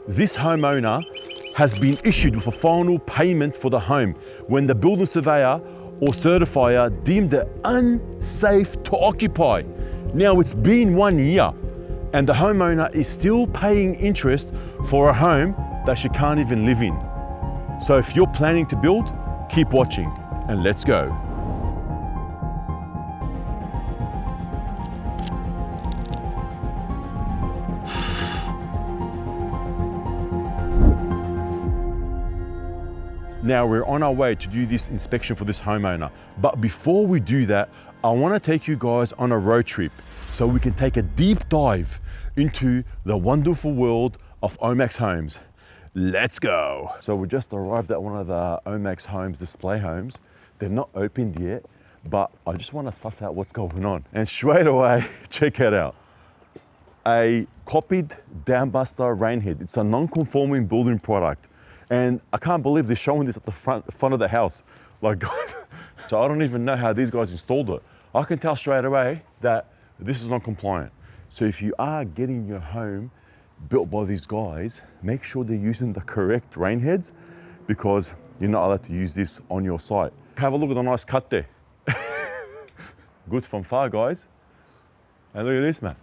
This homeowner has been issued with a final payment for the home when the building surveyor or certifier deemed it unsafe to occupy. Now it's been 1 year and the homeowner is still paying interest for a home that she can't even live in. So if you're planning to build, keep watching and let's go. Now we're on our way to do this inspection for this homeowner. But before we do that, I want to take you guys on a road trip so we can take a deep dive into the wonderful world of OMAXE homes. Let's go. So we just arrived at one of the OMAXE homes, display homes. They're not opened yet, but I just want to suss out what's going on. And straight away, check it out. A copied Dambuster Rainheas. It's a non-conforming building product. And I can't believe they're showing this at the front of the house. Like, so I don't even know how these guys installed it. I can tell straight away that this is non-compliant. So if you are getting your home built by these guys, make sure they're using the correct rain heads because you're not allowed to use this on your site. Have a look at the nice cut there. Good from far, guys. And look at this, man.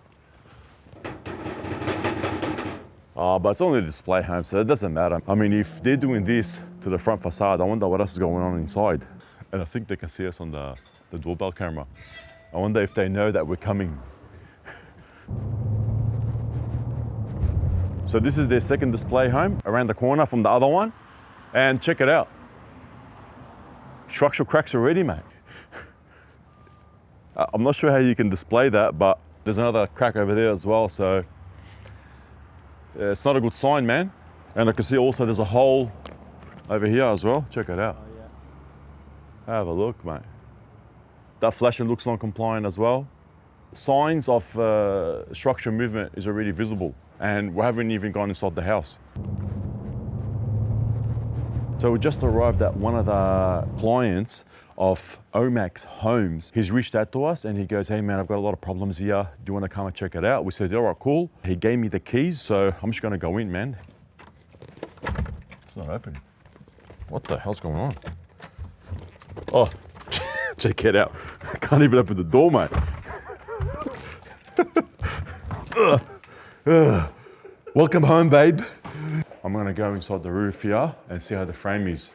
But it's only a display home, so it doesn't matter. I mean, if they're doing this to the front facade, I wonder what else is going on inside. And I think they can see us on the doorbell camera. I wonder if they know that we're coming. So this is their second display home around the corner from the other one. And check it out. Structural cracks already, mate. I'm not sure how you can display that, but there's another crack over there as well, so it's not a good sign, man. And I can see also there's a hole over here as well. Check it out. Oh, yeah. Have a look, mate. That flashing looks non-compliant as well. Signs of structural movement is already visible and we haven't even gone inside the house. So we just arrived at one of the clients of OMAXE Homes. He's reached out to us and he goes, hey man, I've got a lot of problems here. Do you want to come and check it out? We said, all right, cool. He gave me the keys, so I'm just going to go in, man. It's not opening. What the hell's going on? Oh, check it out. I can't even open the door, mate. Welcome home, babe. I'm going to go inside the roof here and see how the frame is.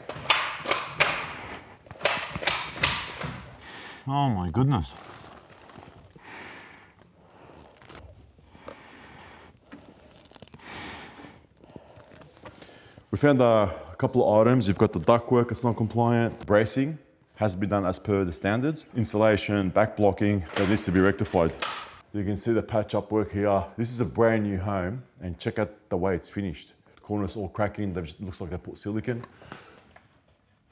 Oh my goodness. We found a couple of items. You've got the ductwork, it's not compliant. Bracing has to be done as per the standards. Insulation, back blocking, that needs to be rectified. You can see the patch up work here. This is a brand new home and check out the way it's finished. The corners all cracking, it looks like they put silicone.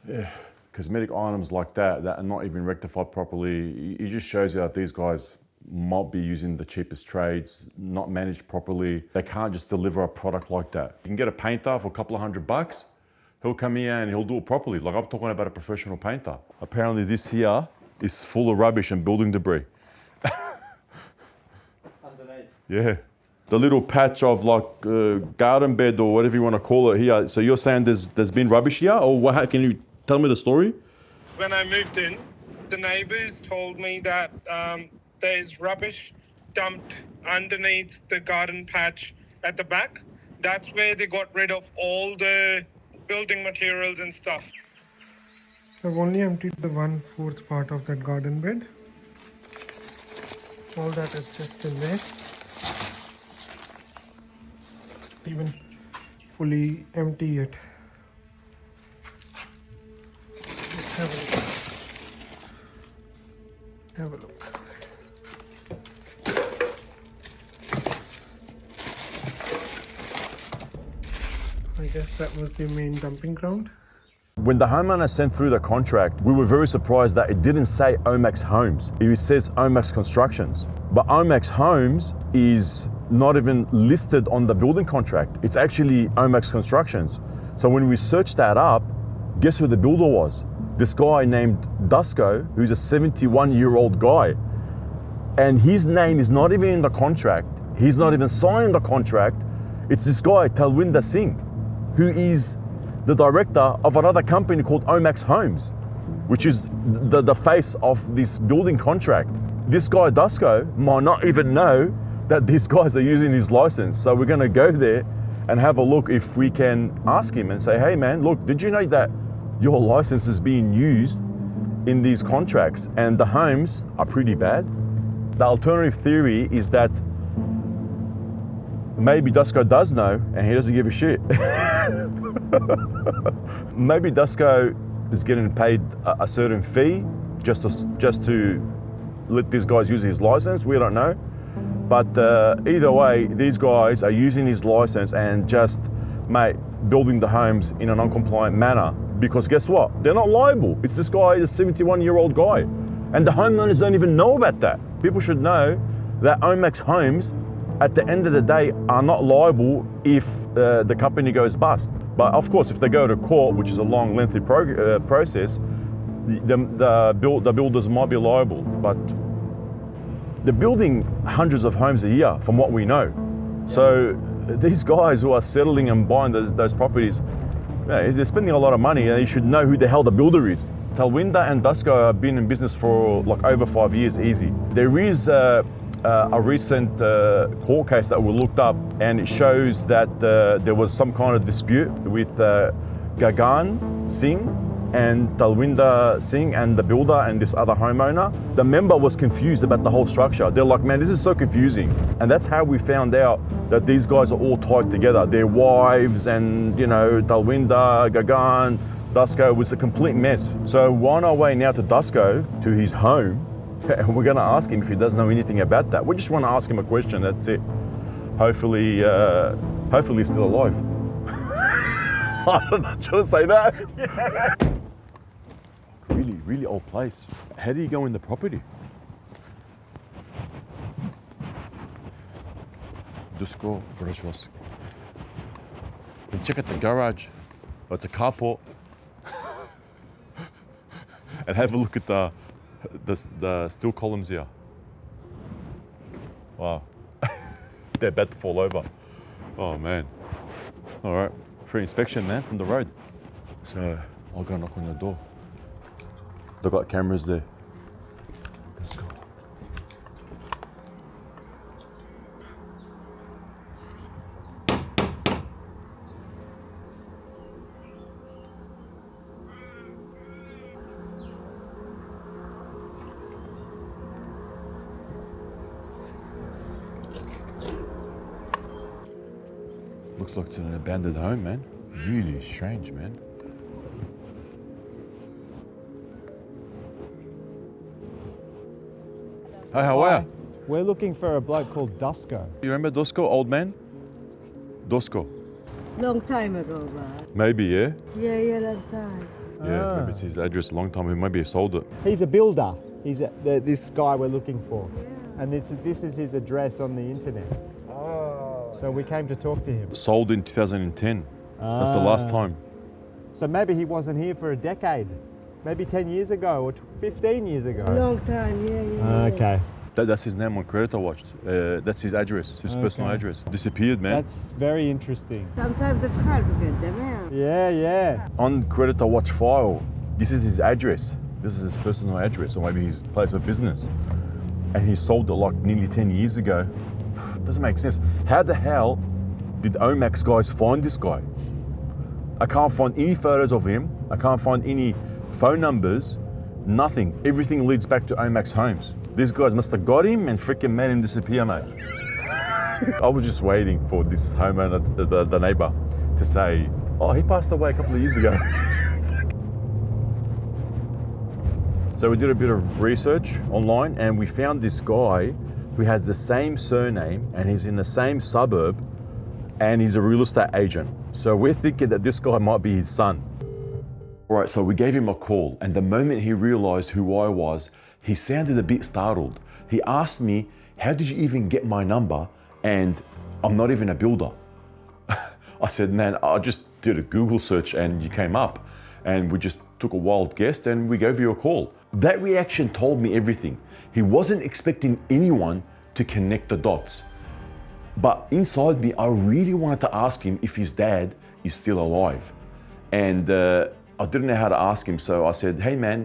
Yeah. Cosmetic items like that are not even rectified properly, it just shows you that these guys might be using the cheapest trades, not managed properly. They can't just deliver a product like that. You can get a painter for a couple of $100. He'll come here and he'll do it properly. Like I'm talking about a professional painter. Apparently this here is full of rubbish and building debris. Underneath. Yeah. The little patch of like garden bed or whatever you want to call it here. So you're saying there's been rubbish here, or what? Can you tell me the story? When I moved in, the neighbors told me that there's rubbish dumped underneath the garden patch at the back. That's where they got rid of all the building materials and stuff. I've only emptied the 1/4 part of that garden bed. All that is just in there. Even fully empty yet. Have a look. Have a look. I guess that was the main dumping ground. When the homeowner sent through the contract, we were very surprised that it didn't say OMAXE Homes. It says OMAXE Constructions. But OMAXE Homes is not even listed on the building contract. It's actually OMAXE Constructions. So when we searched that up, guess who the builder was? This guy named Dusko, who's a 71-year-old guy. And his name is not even in the contract. He's not even signing the contract. It's this guy, Talwinder Singh, who is the director of another company called OMAXE Homes, which is the face of this building contract. This guy, Dusko, might not even know that these guys are using his license. So we're gonna go there and have a look if we can ask him and say, hey man, look, did you know that your license is being used in these contracts and the homes are pretty bad? The alternative theory is that maybe Dusko does know and he doesn't give a shit. Maybe Dusko is getting paid a certain fee just to let these guys use his license. We don't know. But either way, these guys are using his license and just, mate, building the homes in a non-compliant manner. Because guess what? They're not liable. It's this guy, the 71-year-old guy. And the homeowners don't even know about that. People should know that OMAXE Homes, at the end of the day, are not liable if the company goes bust. But of course, if they go to court, which is a long, lengthy process, the builders might be liable. But they're building hundreds of homes a year, from what we know. So these guys who are settling and buying those properties, yeah, they're spending a lot of money, and you should know who the hell the builder is. Talwinder and Dusko have been in business for like over 5 years, easy. There is a recent court case that we looked up, and it shows that there was some kind of dispute with Gagan Singh and Talwinder Singh and the builder and this other homeowner. The member was confused about the whole structure. They're like, man, this is so confusing. And that's how we found out that these guys are all tied together. Their wives and, you know, Talwinder, Gagan, Dusko, was a complete mess. So we're on our way now to Dusko, to his home, and we're gonna ask him if he doesn't know anything about that. We just wanna ask him a question, that's it. Hopefully he's still alive. I'm not trying to say that. Yeah. Really old place. How do you go in the property? Just go for us. And check out the garage. Oh, it's a carport. And have a look at the steel columns here. Wow. They're about to fall over. Oh man. All right. Free inspection, man, from the road. So I'll go knock on the door. They've got cameras there. Let's go. Looks like it's an abandoned home, man. Really strange, man. Hey, how are you? We're looking for a bloke called Dusko. You remember Dusko, old man? Dusko. Long time ago, but Maybe, yeah? yeah, long time. Yeah, maybe it's his address a long time. Maybe he sold it. He's a builder. He's this guy we're looking for. And this is his address on the internet. Oh. So we came to talk to him. Sold in 2010. That's the last time. So maybe he wasn't here for a decade. Maybe 10 years ago or 15 years ago. Long time, yeah. Okay. That's his name on Creditor Watch. That's his address, his personal address. Disappeared, man. That's very interesting. Sometimes it's hard to get them out. Yeah. On Creditor Watch file, this is his address. This is his personal address, or maybe his place of business. And he sold it like nearly 10 years ago. Doesn't make sense. How the hell did OMAXE guys find this guy? I can't find any photos of him. I can't find any phone numbers, nothing. Everything leads back to OMAXE Homes. These guys must have got him and freaking made him disappear, mate. I was just waiting for this homeowner, the neighbor, to say, oh, he passed away a couple of years ago. So we did a bit of research online and we found this guy who has the same surname and he's in the same suburb and he's a real estate agent. So we're thinking that this guy might be his son. All right, so we gave him a call, and the moment he realized who I was, he sounded a bit startled. He asked me, how did you even get my number? And I'm not even a builder. I said, man, I just did a Google search and you came up, and we just took a wild guess and we gave you a call. That reaction told me everything. He wasn't expecting anyone to connect the dots. But inside me, I really wanted to ask him if his dad is still alive. And I didn't know how to ask him, so I said, hey man,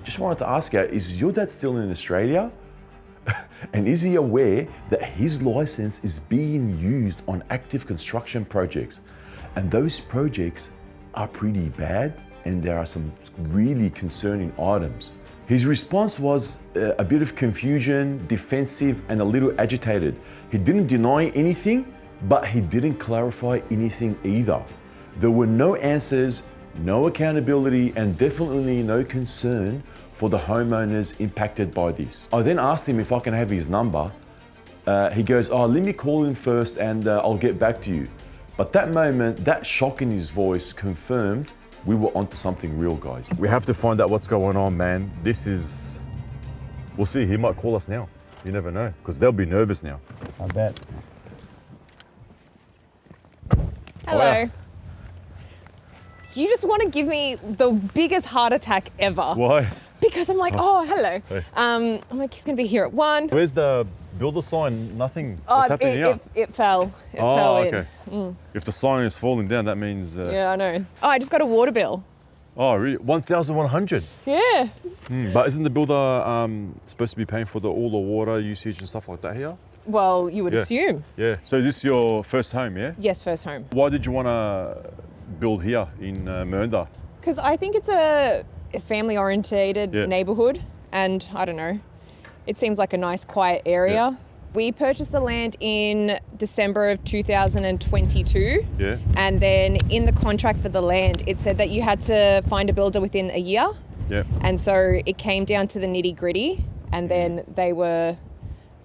just wanted to ask you, is your dad still in Australia? And is he aware that his license is being used on active construction projects? And those projects are pretty bad, and there are some really concerning items. His response was a bit of confusion, defensive, and a little agitated. He didn't deny anything, but he didn't clarify anything either. There were no answers, no accountability, and definitely no concern for the homeowners impacted by this. I then asked him if I can have his number. He goes, oh, let me call him first and I'll get back to you. But that moment, that shock in his voice confirmed we were onto something real, guys. We have to find out what's going on, man. We'll see, he might call us now. You never know, because they'll be nervous now. I bet. Hello. Oh, yeah. You just want to give me the biggest heart attack ever. Why? Because I'm like, oh, hello. Hey. I'm like, he's going to be here at 1. Where's the builder sign? Nothing. Oh, What's happening here? it fell. It fell in. Okay. If the sign is falling down, that means... Yeah, I know. Oh, I just got a water bill. Oh, really? 1,100? Yeah. But isn't the builder supposed to be paying for all the water usage and stuff like that here? Well, you would Yeah. assume. Yeah. So is this your first home, yeah? Yes, first home. Why did you want to build here in Mernda? Because I think it's a family-orientated Yeah. neighbourhood, and I don't know, it seems like a nice, quiet area. Yeah. We purchased the land in December of 2022. Yeah. And then in the contract for the land, it said that you had to find a builder within a year. Yeah. And so it came down to the nitty-gritty, and then they were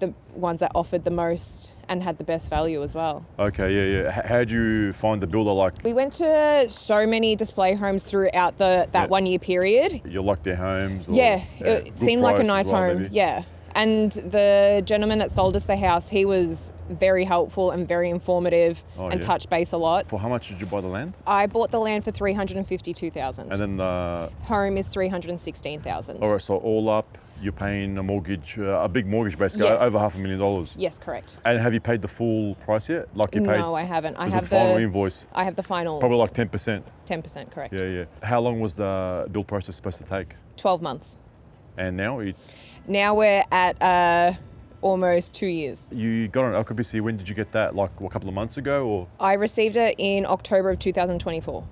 the ones that offered the most and had the best value as well. Okay, yeah. How'd you find the builder? Like, We went to so many display homes throughout that Yeah. 1 year period. you liked their homes? Or, Yeah, good it seemed like a price nice as well, home. maybe? Yeah. And the gentleman that sold us the house, he was very helpful and very informative and yeah. touched base a lot. For how much did you buy the land? I bought the land for $352,000. And then, Home is $316,000. all right, so all up, you're paying a mortgage, a big mortgage basically, Yeah. over $500,000. Yes, correct. And have you paid the full price yet? Like you paid? No, I haven't. I Is have it the final the invoice? I have the final Probably like 10%. 10%, correct. Yeah. How long was the build process supposed to take? 12 months. And now it's... Now we're at almost 2 years. You got an occupancy, when did you get that? Like a couple of months ago or? I received it in October of 2024.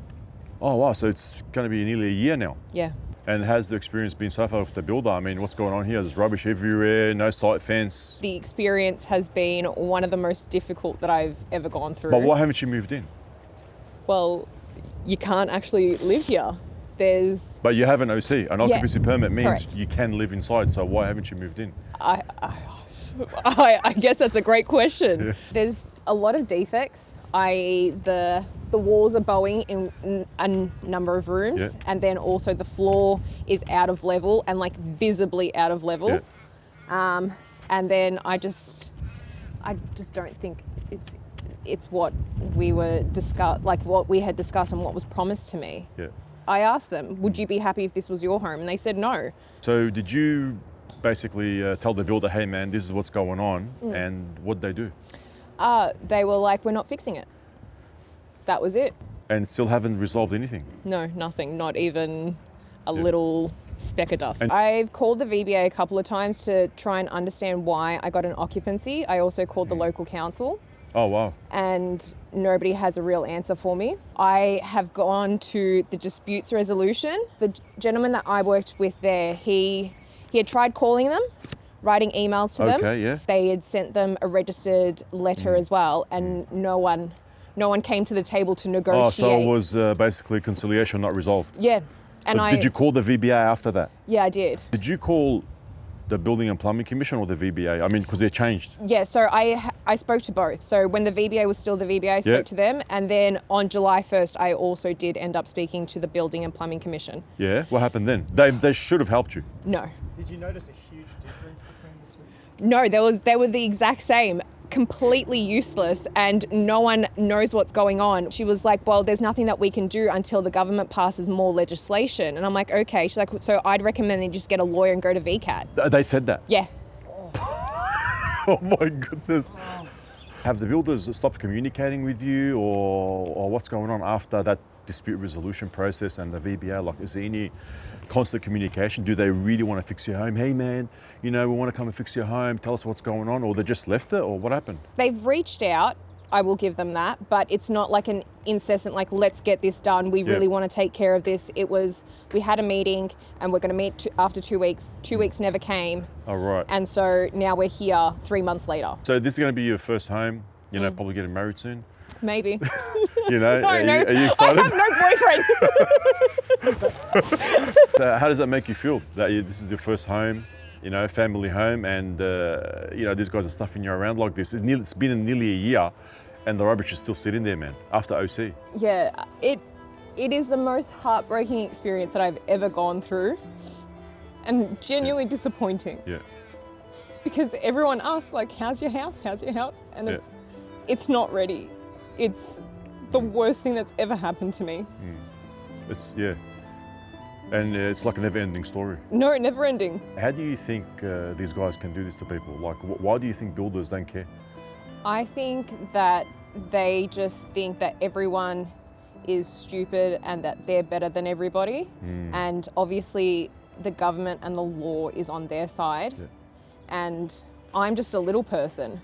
Oh wow, so it's going to be nearly a year now. Yeah. And has the experience been so far with the builder? I mean, what's going on here? There's rubbish everywhere, no site fence. The experience has been one of the most difficult that I've ever gone through. But why haven't you moved in? Well, you can't actually live here. There's But you have an OC, an occupancy permit means correct. you can live inside, so why haven't you moved in? I guess that's a great question. Yeah. There's a lot of defects, i.e. the walls are bowing in a number of rooms, Yeah. and then also the floor is out of level and like visibly out of level. Yeah. And then I just don't think it's what we were what we had discussed and what was promised to me. Yeah. I asked them, would you be happy if this was your home? And they said no. So did you basically tell the builder, hey man, this is what's going on, and what'd they do? They were like, we're not fixing it. That was it. And still haven't resolved anything? No, nothing, not even a little speck of dust. And- I've called the VBA a couple of times to try and understand why I got an occupancy. I also called the local council, Oh wow. and nobody has a real answer for me. I have gone to the disputes resolution. The gentleman that I worked with there, he had tried calling them, writing emails to them. Okay, yeah. They had sent them a registered letter as well, and no one came to the table to negotiate. Oh, so it was basically conciliation not resolved. Yeah. And But did you call the VBA after that? Yeah, I did. Did you call the Building and Plumbing Commission or the VBA? I mean, because they're changed. Yeah, so I spoke to both. So when the VBA was still the VBA, I spoke Yeah. to them. And then on July 1st, I also did end up speaking to the Building and Plumbing Commission. Yeah, what happened then? They should have helped you. No. Did you notice a huge difference between the two? No, they were the exact same, completely useless, and no one knows what's going on. She was like, well, there's nothing that we can do until the government passes more legislation. And I'm like, okay. She's like, so I'd recommend you just get a lawyer and go to VCAT. They said that? Yeah. Oh my goodness. Have the builders stopped communicating with you, or what's going on after that dispute resolution process and the VBA? Like, is there any constant communication? Do they really want to fix your home? Hey man, you know, we want to come and fix your home. Tell us what's going on. Or they just left it, or what happened? They've reached out. I will give them that, but it's not like an incessant, like, let's get this done. We really want to take care of this. It was, we had a meeting and we're going to meet after 2 weeks. 2 weeks never came. Oh, right. And so now we're here 3 months later. So this is going to be your first home, you know, probably getting married soon. Maybe. You know, I know. are you excited? I have no boyfriend. So how does that make you feel that this is your first home, you know, family home, and you know, these guys are stuffing you around like this? It's been nearly a year and the rubbish is still sitting there, man, after OC. Yeah, it is the most heartbreaking experience that I've ever gone through, and genuinely disappointing. Yeah. Because everyone asks, like, how's your house? How's your house? And it's not ready. It's the worst thing that's ever happened to me. It's, and it's like a never-ending story. No, never ending. How do you think these guys can do this to people? Like, why do you think builders don't care? I think that they just think that everyone is stupid and that they're better than everybody. And obviously the government and the law is on their side. And I'm just a little person.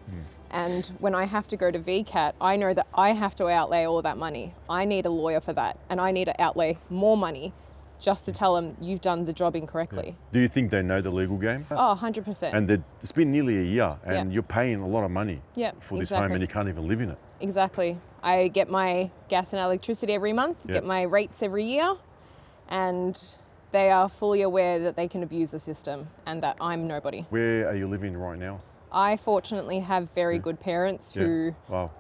And when I have to go to VCAT, I know that I have to outlay all that money. I need a lawyer for that, and I need to outlay more money just to tell them you've done the job incorrectly. Do you think they know the legal game? Oh, 100%. And it's been nearly a year, and you're paying a lot of money for this home, and you can't even live in it. Exactly. I get my gas and electricity every month, get my rates every year, and they are fully aware that they can abuse the system and that I'm nobody. Where are you living right now? I fortunately have very good parents who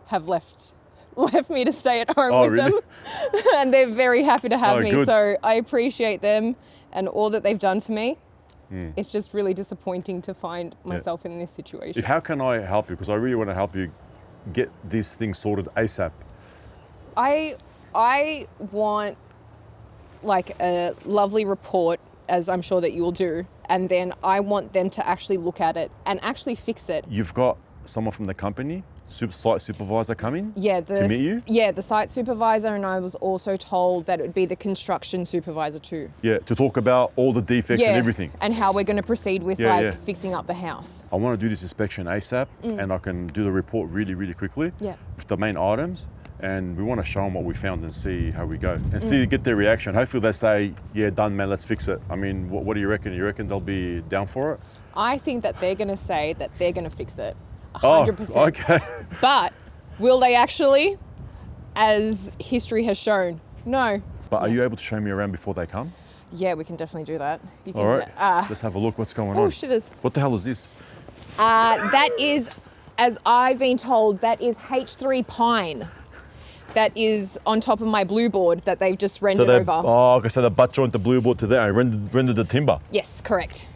have left me to stay at home with them. And they're very happy to have me. Good. So I appreciate them and all that they've done for me. It's just really disappointing to find myself in this situation. How can I help you? Because I really want to help you get this thing sorted ASAP. I want like a lovely report, as I'm sure that you will do, and then I want them to actually look at it and actually fix it. You've got someone from the company, site supervisor, coming to meet you? Yeah, the site supervisor, and I was also told that it would be the construction supervisor too. Yeah, to talk about all the defects and everything. And how we're going to proceed with fixing up the house. I want to do this inspection ASAP, and I can do the report really, really quickly with the main items. And we want to show them what we found and see how we go and get their reaction. Hopefully they say, yeah, done, man, let's fix it. I mean, what do you reckon? You reckon they'll be down for it? I think that they're going to say that they're going to fix it 100%. Oh, okay. But will they actually, as history has shown? No. But are you able to show me around before they come? Yeah, we can definitely do that. You can, all right, let's have a look. What's going on? Oh, shitters. What the hell is this? That is, as I've been told, that is H3 pine. That is on top of my blue board that they've just rendered over. Oh, okay, so they butt joint the blue board to there and rendered the timber. Yes, correct.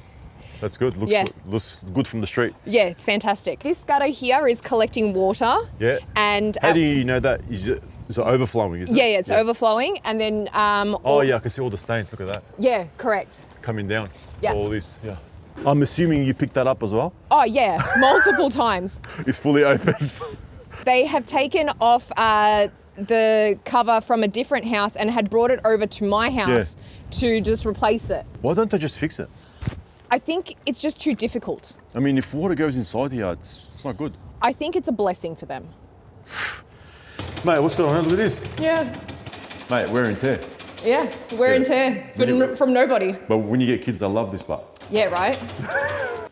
That's good. Looks good from the street. Yeah, it's fantastic. This gutter here is collecting water. Yeah. And how do you know that? Is it overflowing? Is it? Yeah, it's overflowing, and then. Oh yeah, I can see all the stains. Look at that. Yeah, correct. Coming down. Yeah. All this. Yeah. I'm assuming you picked that up as well. Oh yeah, multiple times. It's fully open. They have taken off the cover from a different house and had brought it over to my house to just replace it. Why don't they just fix it? I think it's just too difficult. I mean, if water goes inside here, it's not good. I think it's a blessing for them. Mate, what's going on? Look at this. Yeah. Mate, wear and tear. Yeah, wear and tear from nobody. But when you get kids, they love this part. Yeah, right.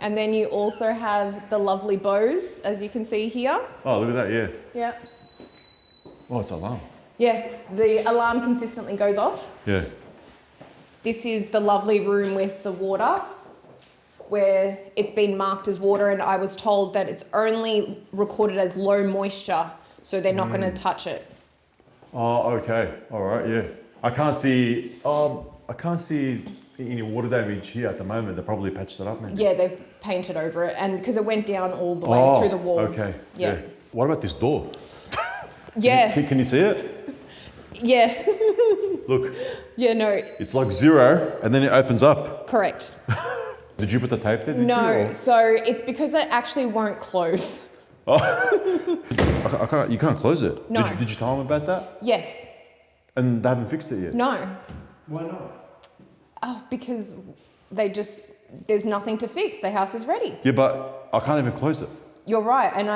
And then you also have the lovely bows, as you can see here. Oh, look at that, yeah. Yeah. Oh, it's an alarm. Yes, the alarm consistently goes off. Yeah. This is the lovely room with the water, where it's been marked as water, and I was told that it's only recorded as low moisture, so they're not going to touch it. Oh, okay. All right, yeah. I can't see any water damage here at the moment. They probably patched it up, man. Yeah, they've painted over it, and because it went down all the way through the wall. Okay. Yeah. What about this door? Yeah. Can you see it? Yeah. Look. Yeah, no. It's like 0 and then it opens up. Correct. Did you put the tape there? No, so it's because it actually won't close. You can't close it. No. Did you tell them about that? Yes. And they haven't fixed it yet? No. Why not? Oh, because there's nothing to fix. The house is ready. Yeah, but I can't even close it. You're right, and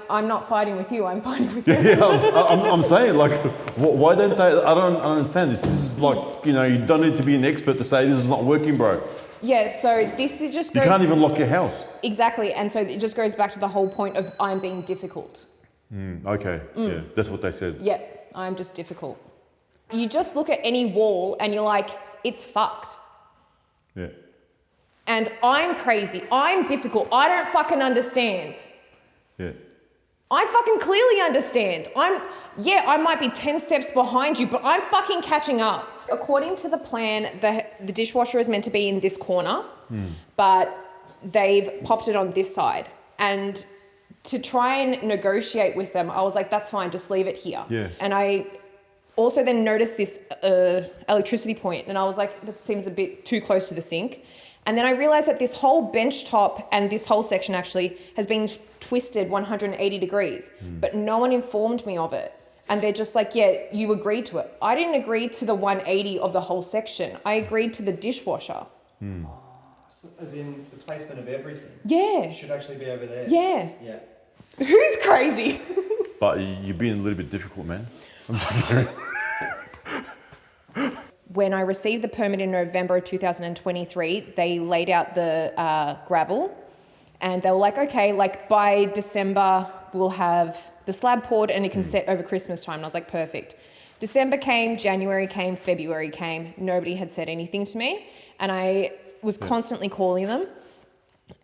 I'm not fighting with you. I'm fighting with you. Yeah, I'm saying, like, why don't they? I don't understand this. This is like, you know, you don't need to be an expert to say this is not working, bro. Yeah, so this is just You goes, can't even lock your house. exactly, and so it just goes back to the whole point of I'm being difficult. Okay, yeah, that's what they said. Yep, I'm just difficult. You just look at any wall and you're like, it's fucked. Yeah. And I'm crazy. I'm difficult. I don't fucking understand. Yeah. I fucking clearly understand. I might be 10 steps behind you, but I'm fucking catching up. According to the plan, the dishwasher is meant to be in this corner, but they've popped it on this side. And to try and negotiate with them, I was like, that's fine, just leave it here. Yeah. And I also then noticed this electricity point, and I was like, that seems a bit too close to the sink. And then I realized that this whole bench top and this whole section actually has been twisted 180 degrees, but no one informed me of it. And they're just like, yeah, you agreed to it. I didn't agree to the 180 of the whole section. I agreed to the dishwasher. So, as in the placement of everything? Yeah. It should actually be over there. Yeah. Yeah. Who's crazy? But you're being a little bit difficult, man. When I received the permit in November of 2023, they laid out the gravel, and they were like, okay, like by December, we'll have the slab poured and it can set over Christmas time. And I was like, perfect. December came, January came, February came. Nobody had said anything to me. And I was constantly calling them.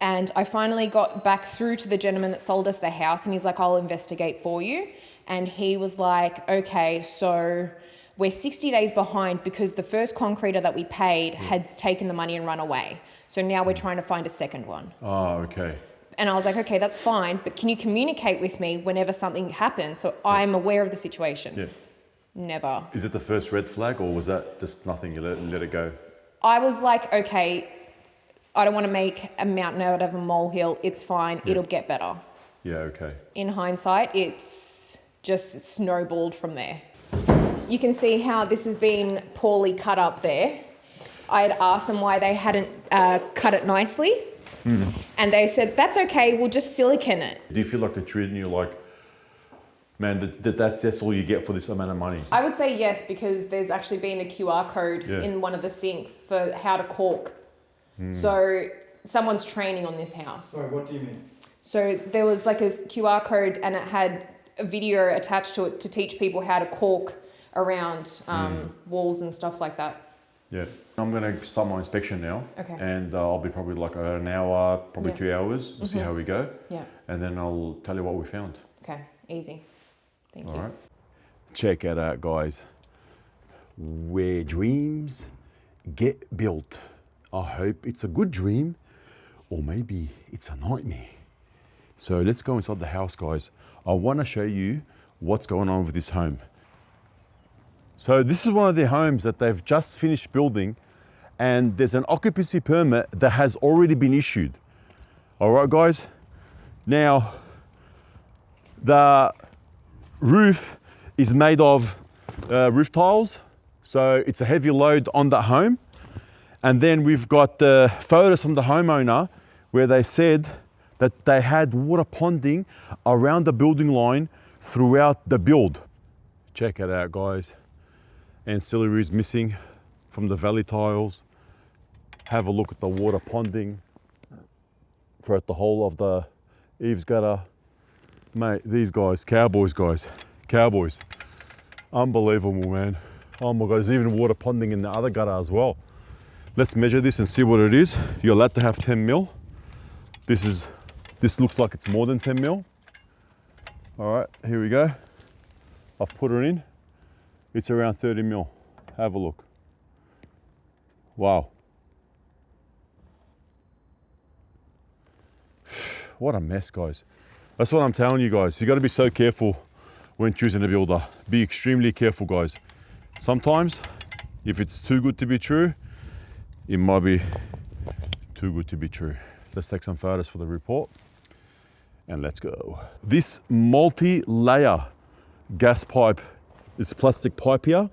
And I finally got back through to the gentleman that sold us the house, and he's like, I'll investigate for you. And he was like, okay, so we're 60 days behind because the first concreter that we paid had taken the money and run away. So now we're trying to find a second one. Oh, okay. And I was like, okay, that's fine, but can you communicate with me whenever something happens so I'm aware of the situation? Yeah. Never. Is it the first red flag, or was that just nothing? You let it go? I was like, okay, I don't want to make a mountain out of a molehill. It's fine. It'll get better. Yeah, okay. In hindsight, it's just snowballed from there. You can see how this has been poorly cut up there. I had asked them why they hadn't cut it nicely. And they said, that's okay, we'll just silicone it. Do you feel like they're treating you like, man, that's all you get for this amount of money? I would say yes, because there's actually been a QR code in one of the sinks for how to caulk. So someone's training on this house. Sorry, what do you mean? So there was like a QR code and it had a video attached to it to teach people how to caulk around walls and stuff like that. Yeah. I'm going to start my inspection now. Okay. And I'll be probably like an hour, probably 2 hours. We'll see how we go. Yeah. And then I'll tell you what we found. Okay, easy. Thank you. All right. Check it out, guys. Where dreams get built. I hope it's a good dream, or maybe it's a nightmare. So let's go inside the house, guys. I want to show you what's going on with this home. So this is one of their homes that they've just finished building, and there's an occupancy permit that has already been issued. All right, guys. Now, the roof is made of roof tiles, so it's a heavy load on that home. And then we've got the photos from the homeowner where they said that they had water ponding around the building line throughout the build. Check it out, guys. Ancillary is missing from the valley tiles. Have a look at the water ponding throughout the whole of the eaves gutter. Mate, these guys, cowboys, cowboys. Unbelievable, man. Oh my God, there's even water ponding in the other gutter as well. Let's measure this and see what it is. You're allowed to have 10 mil. This looks like it's more than 10 mil. All right, here we go. I've put it in. It's around 30 mil. Have a look. Wow. What a mess, guys. That's what I'm telling you guys. You got to be so careful when choosing a builder. Be extremely careful, guys. Sometimes, if it's too good to be true, it might be too good to be true. Let's take some photos for the report. and let's go. This multi-layer gas pipe, this plastic pipe here,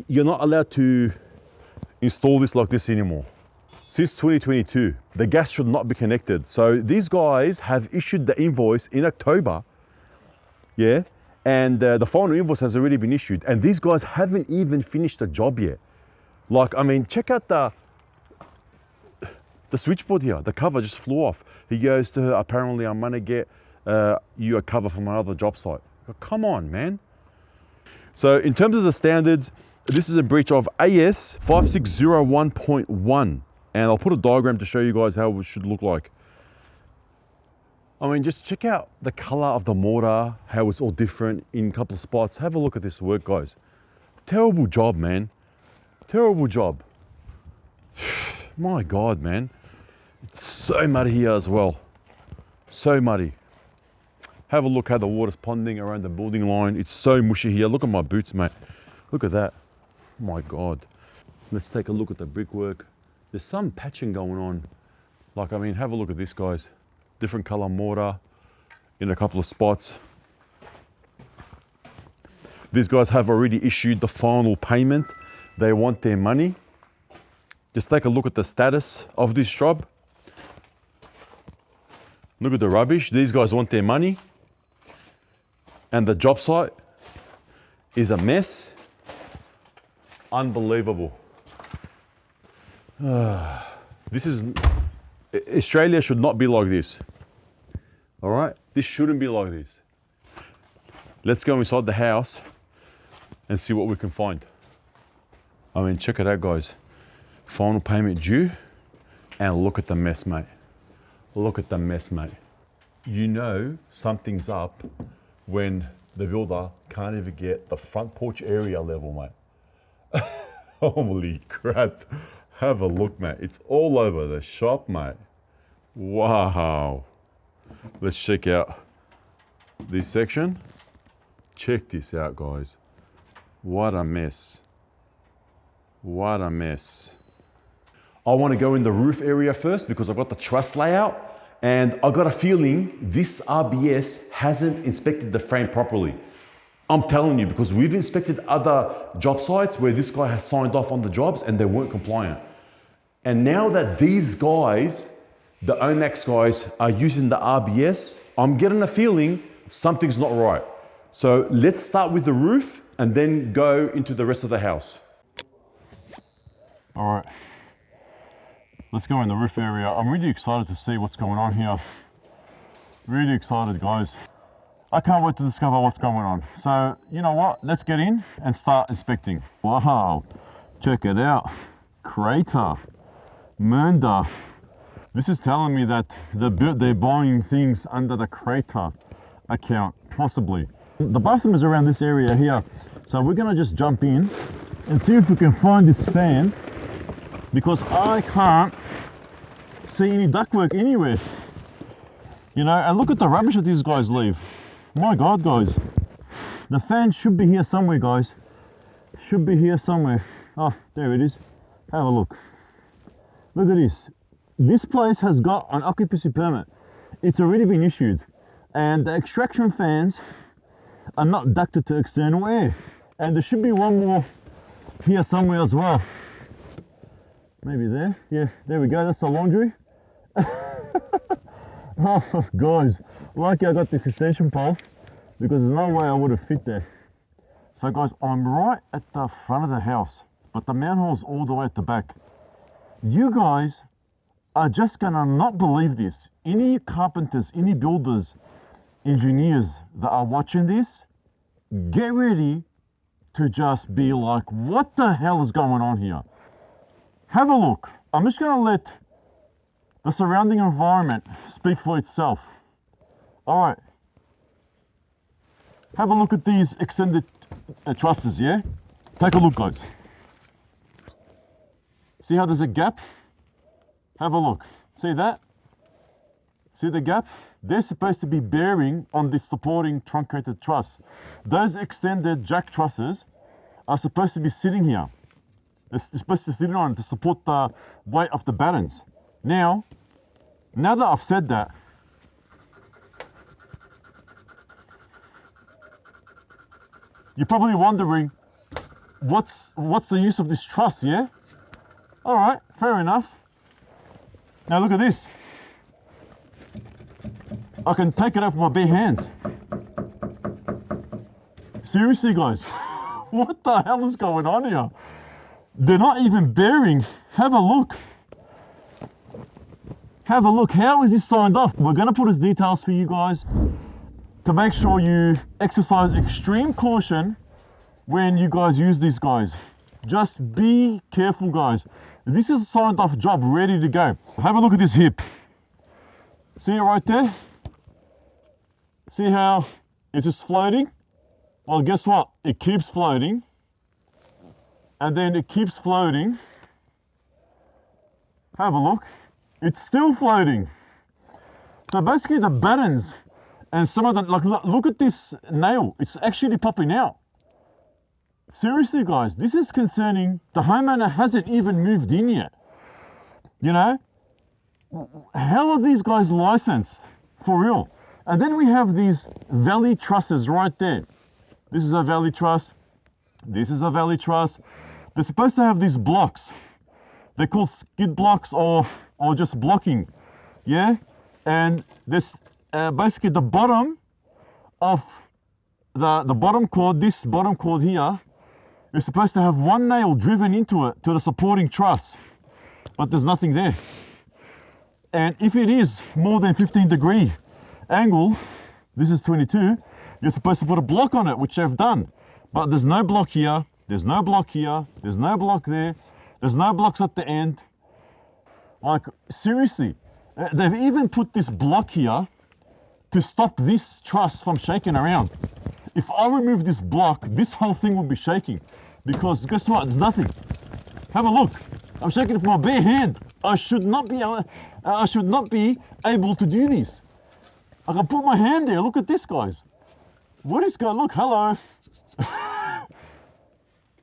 you're not allowed to install this like this anymore. Since 2022, the gas should not be connected. So these guys have issued the invoice in October, yeah, and the final invoice has already been issued, and these guys haven't even finished the job yet. Like, I mean, check out the switchboard here, the cover just flew off. He goes to her, apparently I'm gonna get you a cover from another job site. Come on, man. So in terms of the standards, this is a breach of AS 5601.1. And I'll put a diagram to show you guys how it should look like. I mean, just check out the color of the mortar, how it's all different in a couple of spots. Have a look at this work, guys. Terrible job, man. Terrible job. My God, man. It's so muddy here as well. So muddy. Have a look how the water's ponding around the building line. It's so mushy here. Look at my boots, mate. Look at that. Oh my God. Let's take a look at the brickwork. There's some patching going on. Like, I mean, have a look at this, guys. Different color mortar in a couple of spots. These guys have already issued the final payment. They want their money. Just take a look at the status of this job. Look at the rubbish. These guys want their money. And the job site is a mess. Unbelievable. Australia should not be like this. All right? This shouldn't be like this. Let's go inside the house and see what we can find. I mean, check it out, guys. Final payment due, and look at the mess, mate. Look at the mess, mate. You know something's up when the builder can't even get the front porch area level, mate. Holy crap. Have a look, mate. It's all over the shop, mate. Wow. Let's check out this section. Check this out, guys. What a mess. What a mess. I want to go in the roof area first because I've got the truss layout, and I got a feeling this RBS hasn't inspected the frame properly. I'm telling you, because we've inspected other job sites where this guy has signed off on the jobs and they weren't compliant. And now that these guys, the OMAXE guys, are using the RBS, I'm getting a feeling something's not right. So let's start with the roof and then go into the rest of the house. All right, let's go in the roof area. I'm really excited to see what's going on here. Really excited, guys. I can't wait to discover what's going on. So, you know what? Let's get in and start inspecting. Wow, check it out. Crater, Mernda. This is telling me that they're buying things under the crater account, possibly. The bathroom is around this area here. So we're gonna just jump in and see if we can find this fan, because I can't see any ductwork anywhere. You know, and look at the rubbish that these guys leave. My God, guys. The fan should be here somewhere, guys. Should be here somewhere. Oh, there it is. Have a look. Look at this. This place has got an occupancy permit. It's already been issued. And the extraction fans are not ducted to external air. And there should be one more here somewhere as well. Maybe there. Yeah, there we go. That's the laundry. Oh, guys. Lucky I got the extension pole, because there's no way I would have fit there. So guys, I'm right at the front of the house, but the manhole's all the way at the back. You guys are just gonna not believe this. Any carpenters, any builders, engineers that are watching this, get ready to just be like, what the hell is going on here? Have a look. I'm just gonna let the surrounding environment speak for itself. All right, have a look at these extended trusses, yeah? Take a look, guys. See how there's a gap? Have a look. See that? See the gap? They're supposed to be bearing on this supporting truncated truss. Those extended jack trusses are supposed to be sitting here. They're supposed to sit on to support the weight of the battens. Now that I've said that, You're probably wondering, what's the use of this truss, yeah? All right, fair enough. Now look at this. I can take it off with my bare hands. Seriously, guys, what the hell is going on here? They're not even bearing. Have a look. Have a look. How is this signed off? We're going to put his details for you guys to make sure you exercise extreme caution when you guys use these guys. Just be careful, guys. This is a signed off job, ready to go. Have a look at this hip. See it right there? See how it's just floating? Well, guess what? It keeps floating. And then it keeps floating. Have a look. It's still floating. So basically the battens and some of the, like, look at this nail. It's actually popping out. Seriously, guys, this is concerning. The homeowner hasn't even moved in yet. You know? How are these guys licensed? For real. And then we have these valley trusses right there. This is a valley truss. This is a valley truss. They're supposed to have these blocks. They're called skid blocks or just blocking. Yeah? And this basically the bottom of the bottom cord, this bottom cord here, is supposed to have one nail driven into it to the supporting truss. But there's nothing there. And if it is more than 15-degree angle, this is 22, you're supposed to put a block on it, which they've done. But there's no block here, there's no block here, there's no block there, there's no blocks at the end. Like, seriously, they've even put this block here to stop this truss from shaking around. If I remove this block, this whole thing will be shaking. Because guess what, there's nothing. Have a look, I'm shaking it with my bare hand. I should not be able to do this. I can put my hand there, look at this, guys. What is going, look, hello.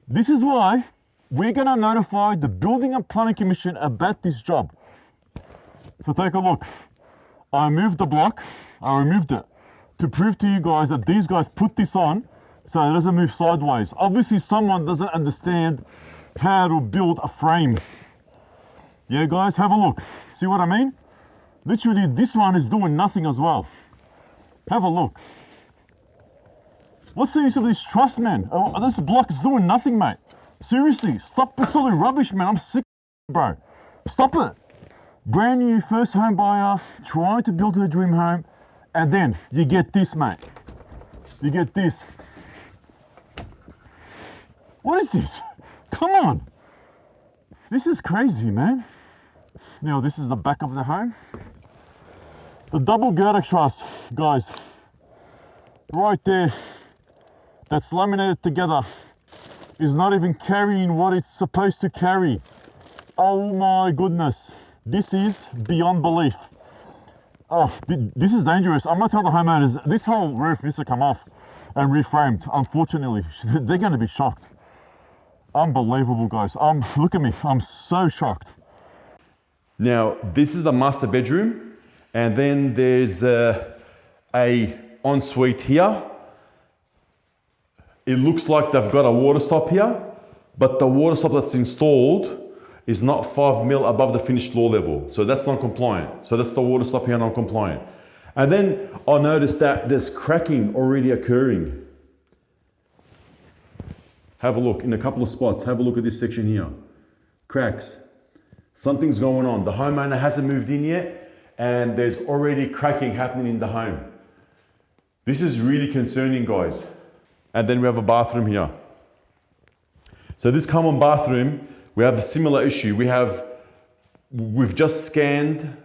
This is why we're gonna notify the Building and Planning Commission about this job. So take a look. I moved the block, I removed it to prove to you guys that these guys put this on so it doesn't move sideways. Obviously someone doesn't understand how to build a frame. Yeah, guys, have a look. See what I mean? Literally, this one is doing nothing as well. Have a look. What's the use of this truss, man? Oh, this block is doing nothing, mate. Seriously, stop installing rubbish, man. I'm sick, bro. Stop it. Brand new first home buyer, trying to build a dream home, and then you get this, mate. You get this. What is this? Come on. This is crazy, man. Now, this is the back of the home. The double girder truss, guys, right there, that's laminated together, is not even carrying what it's supposed to carry. Oh my goodness, this is beyond belief. Oh, this is dangerous. I'm gonna tell the homeowners, this whole roof needs to come off and reframed. Unfortunately, they're gonna be shocked. Unbelievable, guys. Look at me, I'm so shocked. Now, this is the master bedroom, and then there's a ensuite here. It looks like they've got a water stop here, but the water stop that's installed is not 5 mil above the finished floor level. So that's non-compliant. So that's the water stop here, non-compliant. And then I noticed that there's cracking already occurring. Have a look in a couple of spots. Have a look at this section here. Cracks. Something's going on. The homeowner hasn't moved in yet, and there's already cracking happening in the home. This is really concerning, guys. And then we have a bathroom here. So this common bathroom, we have a similar issue. We've just scanned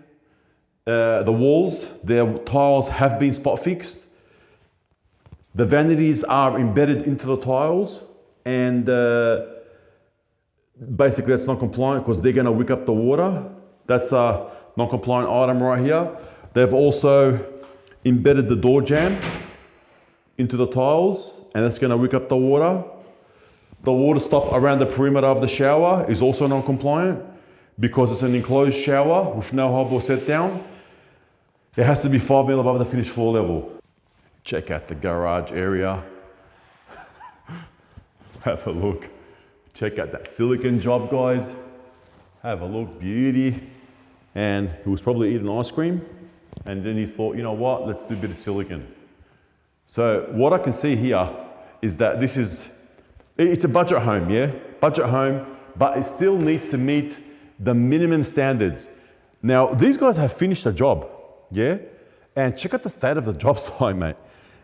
the walls. Their tiles have been spot fixed. The vanities are embedded into the tiles, and basically that's not compliant because they're going to wick up the water. That's a non-compliant item right here. They've also embedded the door jamb into the tiles, and that's going to wick up the water. The water stop around the perimeter of the shower is also non-compliant because it's an enclosed shower with no hob or set down. It has to be 5 mil above the finished floor level. Check out the garage area. Have a look. Check out that silicon job, guys. Have a look, beauty. And he was probably eating ice cream. And then he thought, you know what, let's do a bit of silicon. So what I can see here is that it's a budget home, yeah? Budget home, but it still needs to meet the minimum standards. Now, these guys have finished the job, yeah? And check out the state of the job site, mate.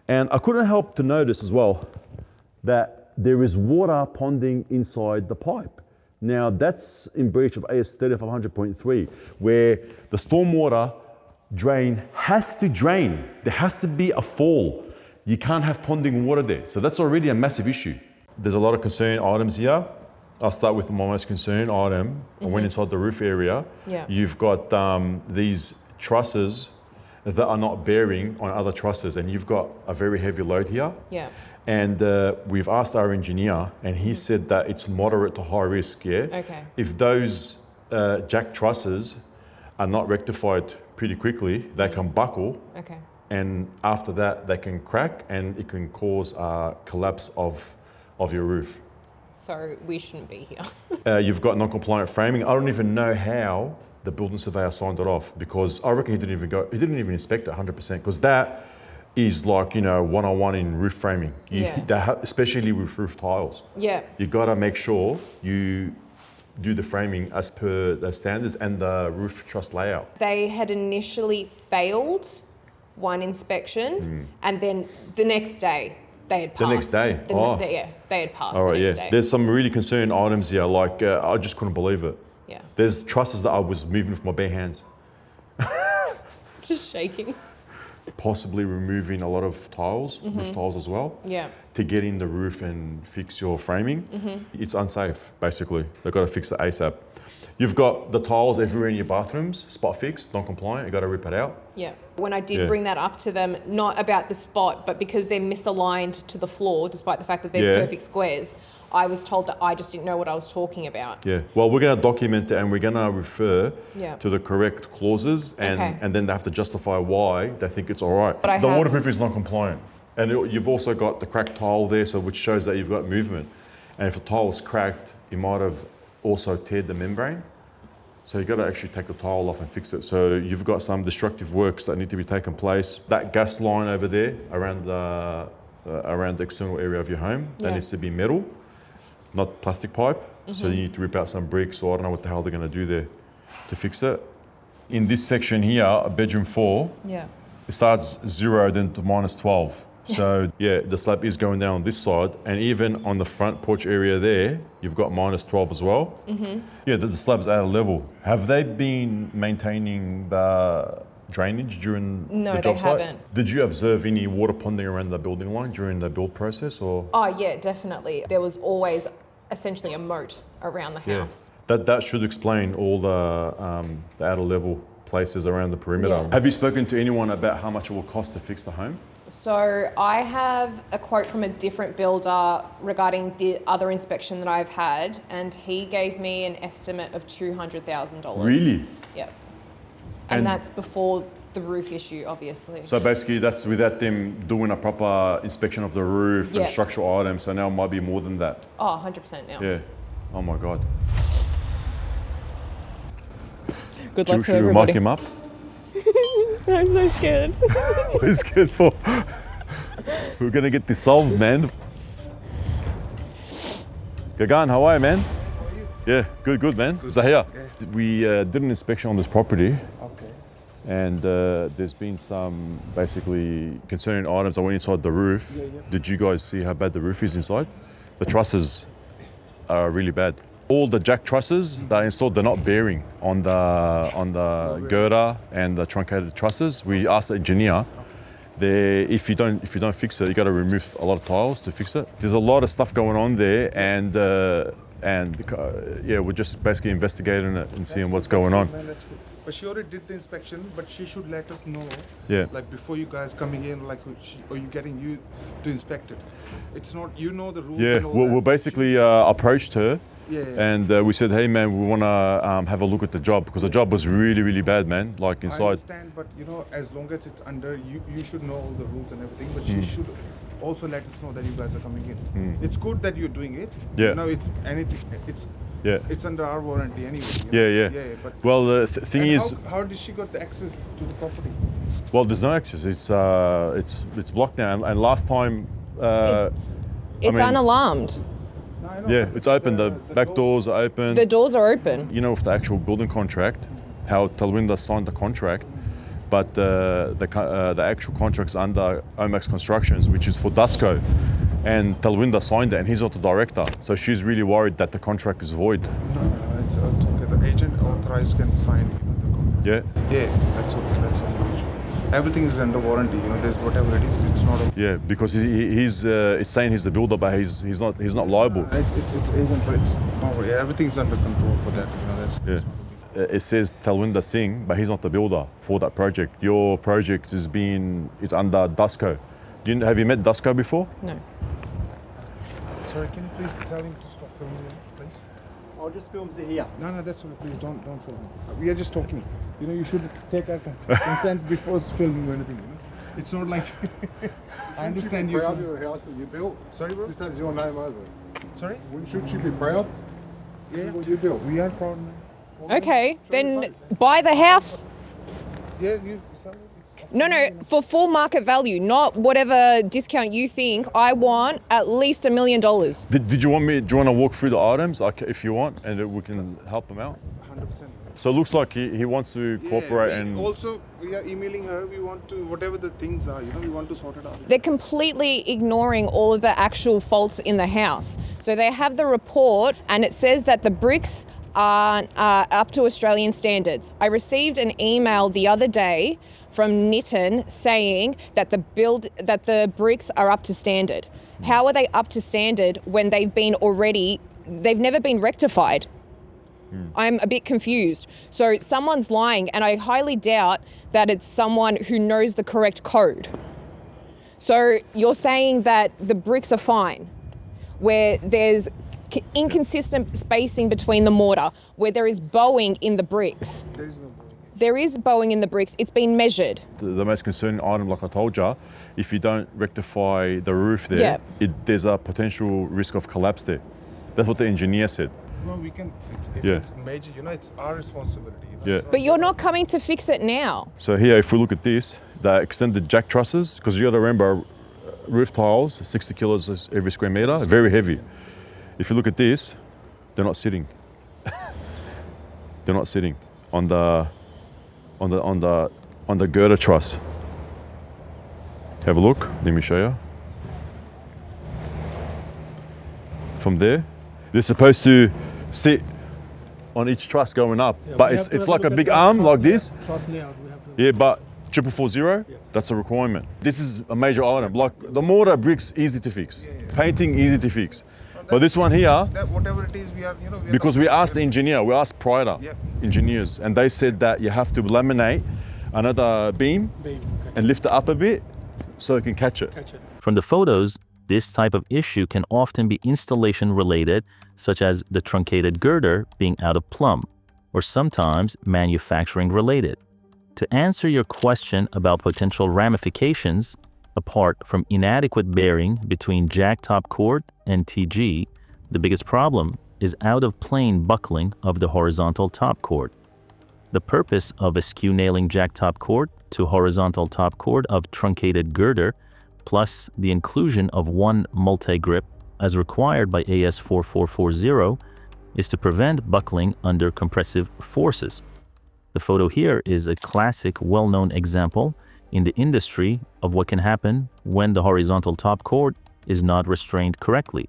And I couldn't help to notice as well that there is water ponding inside the pipe. Now, that's in breach of AS 3500.3, where the stormwater drain has to drain. There has to be a fall. You can't have ponding water there. So that's already a massive issue. There's a lot of concern items here. I'll start with my most concerned item. I went inside the roof area. Yeah. You've got these trusses that are not bearing on other trusses, and you've got a very heavy load here. Yeah. And we've asked our engineer, and he said that it's moderate to high risk, yeah? Okay. If those jack trusses are not rectified pretty quickly, they can buckle, Okay. and after that, they can crack, and it can cause a collapse of your roof. So we shouldn't be here. You've got non-compliant framing. I don't even know how the building surveyor signed it off, because I reckon he didn't even inspect it 100%, because that is like, 101 in roof framing. Especially with roof tiles. Yeah. You gotta make sure you do the framing as per the standards and the roof truss layout. They had initially failed one inspection, and then the next day they had passed. The next day? They had passed All right, the next yeah. day. There's some really concerning items here, like I just couldn't believe it. Yeah. There's trusses that I was moving with my bare hands. Just shaking. Possibly removing a lot of tiles, roof tiles as well. Yeah. To get in the roof and fix your framing. It's unsafe, basically. They've got to fix it ASAP. You've got the tiles everywhere in your bathrooms, spot fixed, non-compliant, you got to rip it out. Yeah. When I did bring that up to them, not about the spot, but because they're misaligned to the floor, despite the fact that they're perfect squares, I was told that I just didn't know what I was talking about. Yeah, well, we're going to document it and we're going to refer Yeah. to the correct clauses, and then they have to justify why they think it's all right. But The waterproofing is non-compliant. And you've also got the cracked tile there, so which shows that you've got movement. And if the tile was cracked, you might have also teared the membrane. So you've got to actually take the tile off and fix it. So you've got some destructive works that need to be taken place. That gas line over there around the external area of your home, that needs to be metal, not plastic pipe. So you need to rip out some bricks, or I don't know what the hell they're going to do there to fix it. In this section here, bedroom 4, Yeah. it starts 0 then to minus 12. So yeah, the slab is going down on this side, and even on the front porch area there, you've got minus 12 as well. Yeah, the slab's at a level. Have they been maintaining the drainage during No, the job they site? haven't. Did you observe any water ponding around the building line during the build process, or? Oh yeah, definitely. There was always essentially a moat around the house. That should explain all the outer level places around the perimeter. Yeah. Have you spoken to anyone about how much it will cost to fix the home? So I have a quote from a different builder regarding the other inspection that I've had, and he gave me an estimate of $200,000. Really? Yep. And- And that's before the roof issue, obviously. So basically that's without them doing a proper inspection of the roof Yeah. and structural items, so now it might be more than that. Oh, 100% now. Yeah. Oh my God. Good luck to Should we everybody. mark him up? I'm so scared. What is good for? We're gonna get this solved, man. Gagan, how are you, man? Yeah, good, man. Zahia, we did an inspection on this property. Okay. And there's been some basically concerning items. I went inside the roof. Did you guys see how bad the roof is inside? The trusses are really bad. All the jack trusses that are installed, they're not bearing on the girder and the truncated trusses. We asked the engineer, if you don't fix it, you got to remove a lot of tiles to fix it. There's a lot of stuff going on there, and we're just basically investigating it and seeing what's going on. But she already did the inspection, but she should let us know, Yeah. like before you guys coming in, like or you getting you to inspect it. It's not, you know the rules. Yeah, and all we that. basically approached her. Yeah. And we said, hey man, we want to have a look at the job, because the job was really, really bad, man. Like I inside. understand, but as long as it's under, you should know all the rules and everything. But she should also let us know that you guys are coming in. It's good that you're doing it. Yeah. You know, it's anything. It's under our warranty anyway. you know? Yeah. But Well, the thing and is, how did she got the access to the property? well, there's no access. It's blocked now. And last time, It's mean- unalarmed. No, I know, yeah, but it's open. The back door- doors are open. The doors are open. You know, with the actual building contract, how Talwinda signed the contract, but the actual contract's under OMAXE Constructions, which is for Dusko, and Talwinda signed it, and he's not the director, so she's really worried that the contract is void. No, it's okay. The agent authorized can sign. You know, the contract. Yeah, Yeah, that's okay. That's okay. Everything is under warranty. You know, there's whatever it is. It's not. yeah, because he's it's saying he's the builder, but he's not liable. It's agent, but it's not. Yeah, everything's under control for that. You know, that's. Yeah. It says Talwinda Singh, but he's not the builder for that project. Your project it's under Dusko. Have you met Dusko before? No. Sorry, can you please tell him to stop filming, please? I'll just film it here. No, that's okay. Please don't film. We are just talking. You know, you should take our consent before filming or anything. You know, it's not like. I understand you. Proud of the house that you built. Sorry, bro. This has your name over it. Sorry. Shouldn't you be proud? This is what you built. We are proud. Okay, then buy the house. Yeah, you sell it. No, for full market value, not whatever discount you think. I want at least $1 million. Do you want to walk through the items, like, if you want, and we can help them out? 100%. So it looks like he wants to cooperate, and also we are emailing her. We want to whatever the things are. You know, we want to sort it out. They're completely ignoring all of the actual faults in the house. So they have the report, and it says that the bricks are up to Australian standards. I received an email the other day from Nitin saying that the bricks are up to standard. How are they up to standard when they've never been rectified? I'm a bit confused. So someone's lying, and I highly doubt that it's someone who knows the correct code. So you're saying that the bricks are fine, where there's inconsistent spacing between the mortar, where there is bowing in the bricks. There is no bowing. There is bowing in the bricks. It's been measured. the most concerning item, like I told you, if you don't rectify the roof there, there's a potential risk of collapse there. That's what the engineer said. No, we can. If Yeah. it's major, you know, it's our responsibility. You know? Yeah. So But you're not coming to fix it now. So here, if we look at this, the extended jack trusses, because you got to remember, roof tiles, 60 kilos every square meter, very heavy. If you look at this, they're not sitting. They're not sitting on the girder truss. Have a look. Let me show you. From there, they're supposed to sit on each truss going up, but it's like a big arm like this. Yeah, but 4440, that's a requirement. This is a major item. Like the mortar bricks, easy to fix. Painting, easy to fix. But this one here, that whatever it is, we are, you know, because we asked the engineer, we asked Prida engineers, and they said that you have to laminate another beam and lift it up a bit so it can catch it. From the photos, this type of issue can often be installation related, such as the truncated girder being out of plumb, or sometimes manufacturing related. To answer your question about potential ramifications, apart from inadequate bearing between jack top cord and TG, the biggest problem is out-of-plane buckling of the horizontal top cord. The purpose of askew nailing jack top cord to horizontal top cord of truncated girder, plus the inclusion of one multi-grip as required by AS 4440, is to prevent buckling under compressive forces. The photo here is a classic, well-known example in the industry of what can happen when the horizontal top cord is not restrained correctly.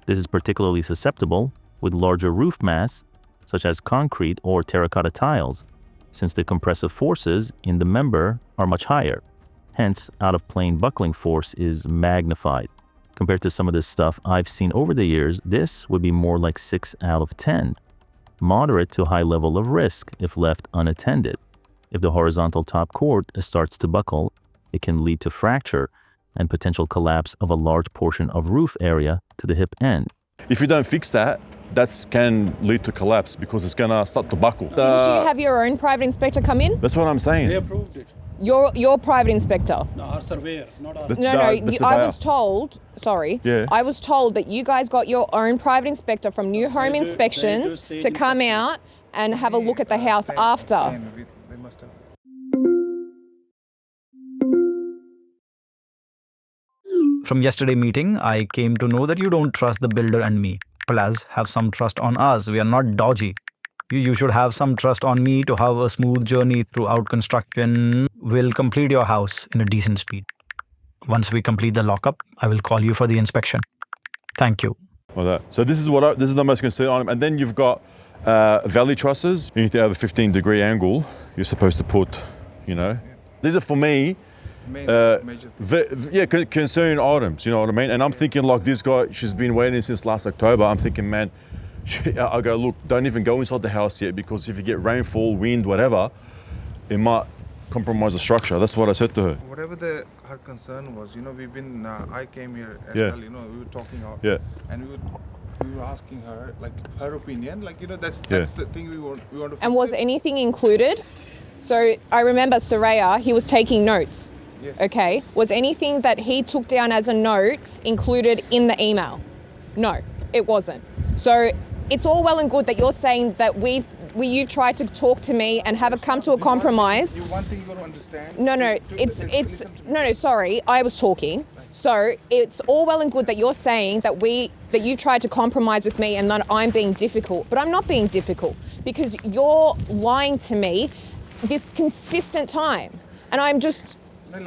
This is particularly susceptible with larger roof mass, such as concrete or terracotta tiles, since the compressive forces in the member are much higher. Hence, out-of-plane buckling force is magnified. Compared to some of the stuff I've seen over the years, this would be more like 6 out of 10. Moderate to high level of risk if left unattended. If the horizontal top cord starts to buckle, it can lead to fracture and potential collapse of a large portion of roof area to the hip end. If you don't fix that, that can lead to collapse because it's gonna start to buckle. Didn't you have your own private inspector come in? That's what I'm saying. They approved it. You're private inspector. No, our surveyor, not our. No, I surveyor. was told, sorry, Yeah. I was told that you guys got your own private inspector from New Home They do Inspections state to come inspections. out and have a look at the house after. They must have. From yesterday meeting, I came to know that you don't trust the builder and me. Plus, have some trust on us. We are not dodgy. You should have some trust on me to have a smooth journey throughout construction. We'll complete your house in a decent speed. Once we complete the lockup, I will call you for the inspection. Thank you. Well, that. So this is the most concerned item. And then you've got valley trusses. You need to have a 15-degree angle. You're supposed to put, These are for me, concern items, you know what I mean? And I'm thinking like this guy, she's been waiting since last October. I'm thinking, man, I go, look, don't even go inside the house yet, because if you get rainfall, wind, whatever, it might compromise the structure. That's what I said to her. Whatever her concern was, we've been, I came here as Yeah. well, we were talking out. Yeah. And we were asking her, like, her opinion, like, that's Yeah. the thing we want to And was anything included? So I remember Surveyor, he was taking notes. Yes. Okay. Was anything that he took down as a note included in the email? No, it wasn't. So it's all well and good that you're saying that you've tried to talk to me and have come to a compromise. One thing you got to understand. No, sorry, I was talking. So it's all well and good that you're saying that you tried to compromise with me and that I'm being difficult, but I'm not being difficult, because you're lying to me this consistent time, and I'm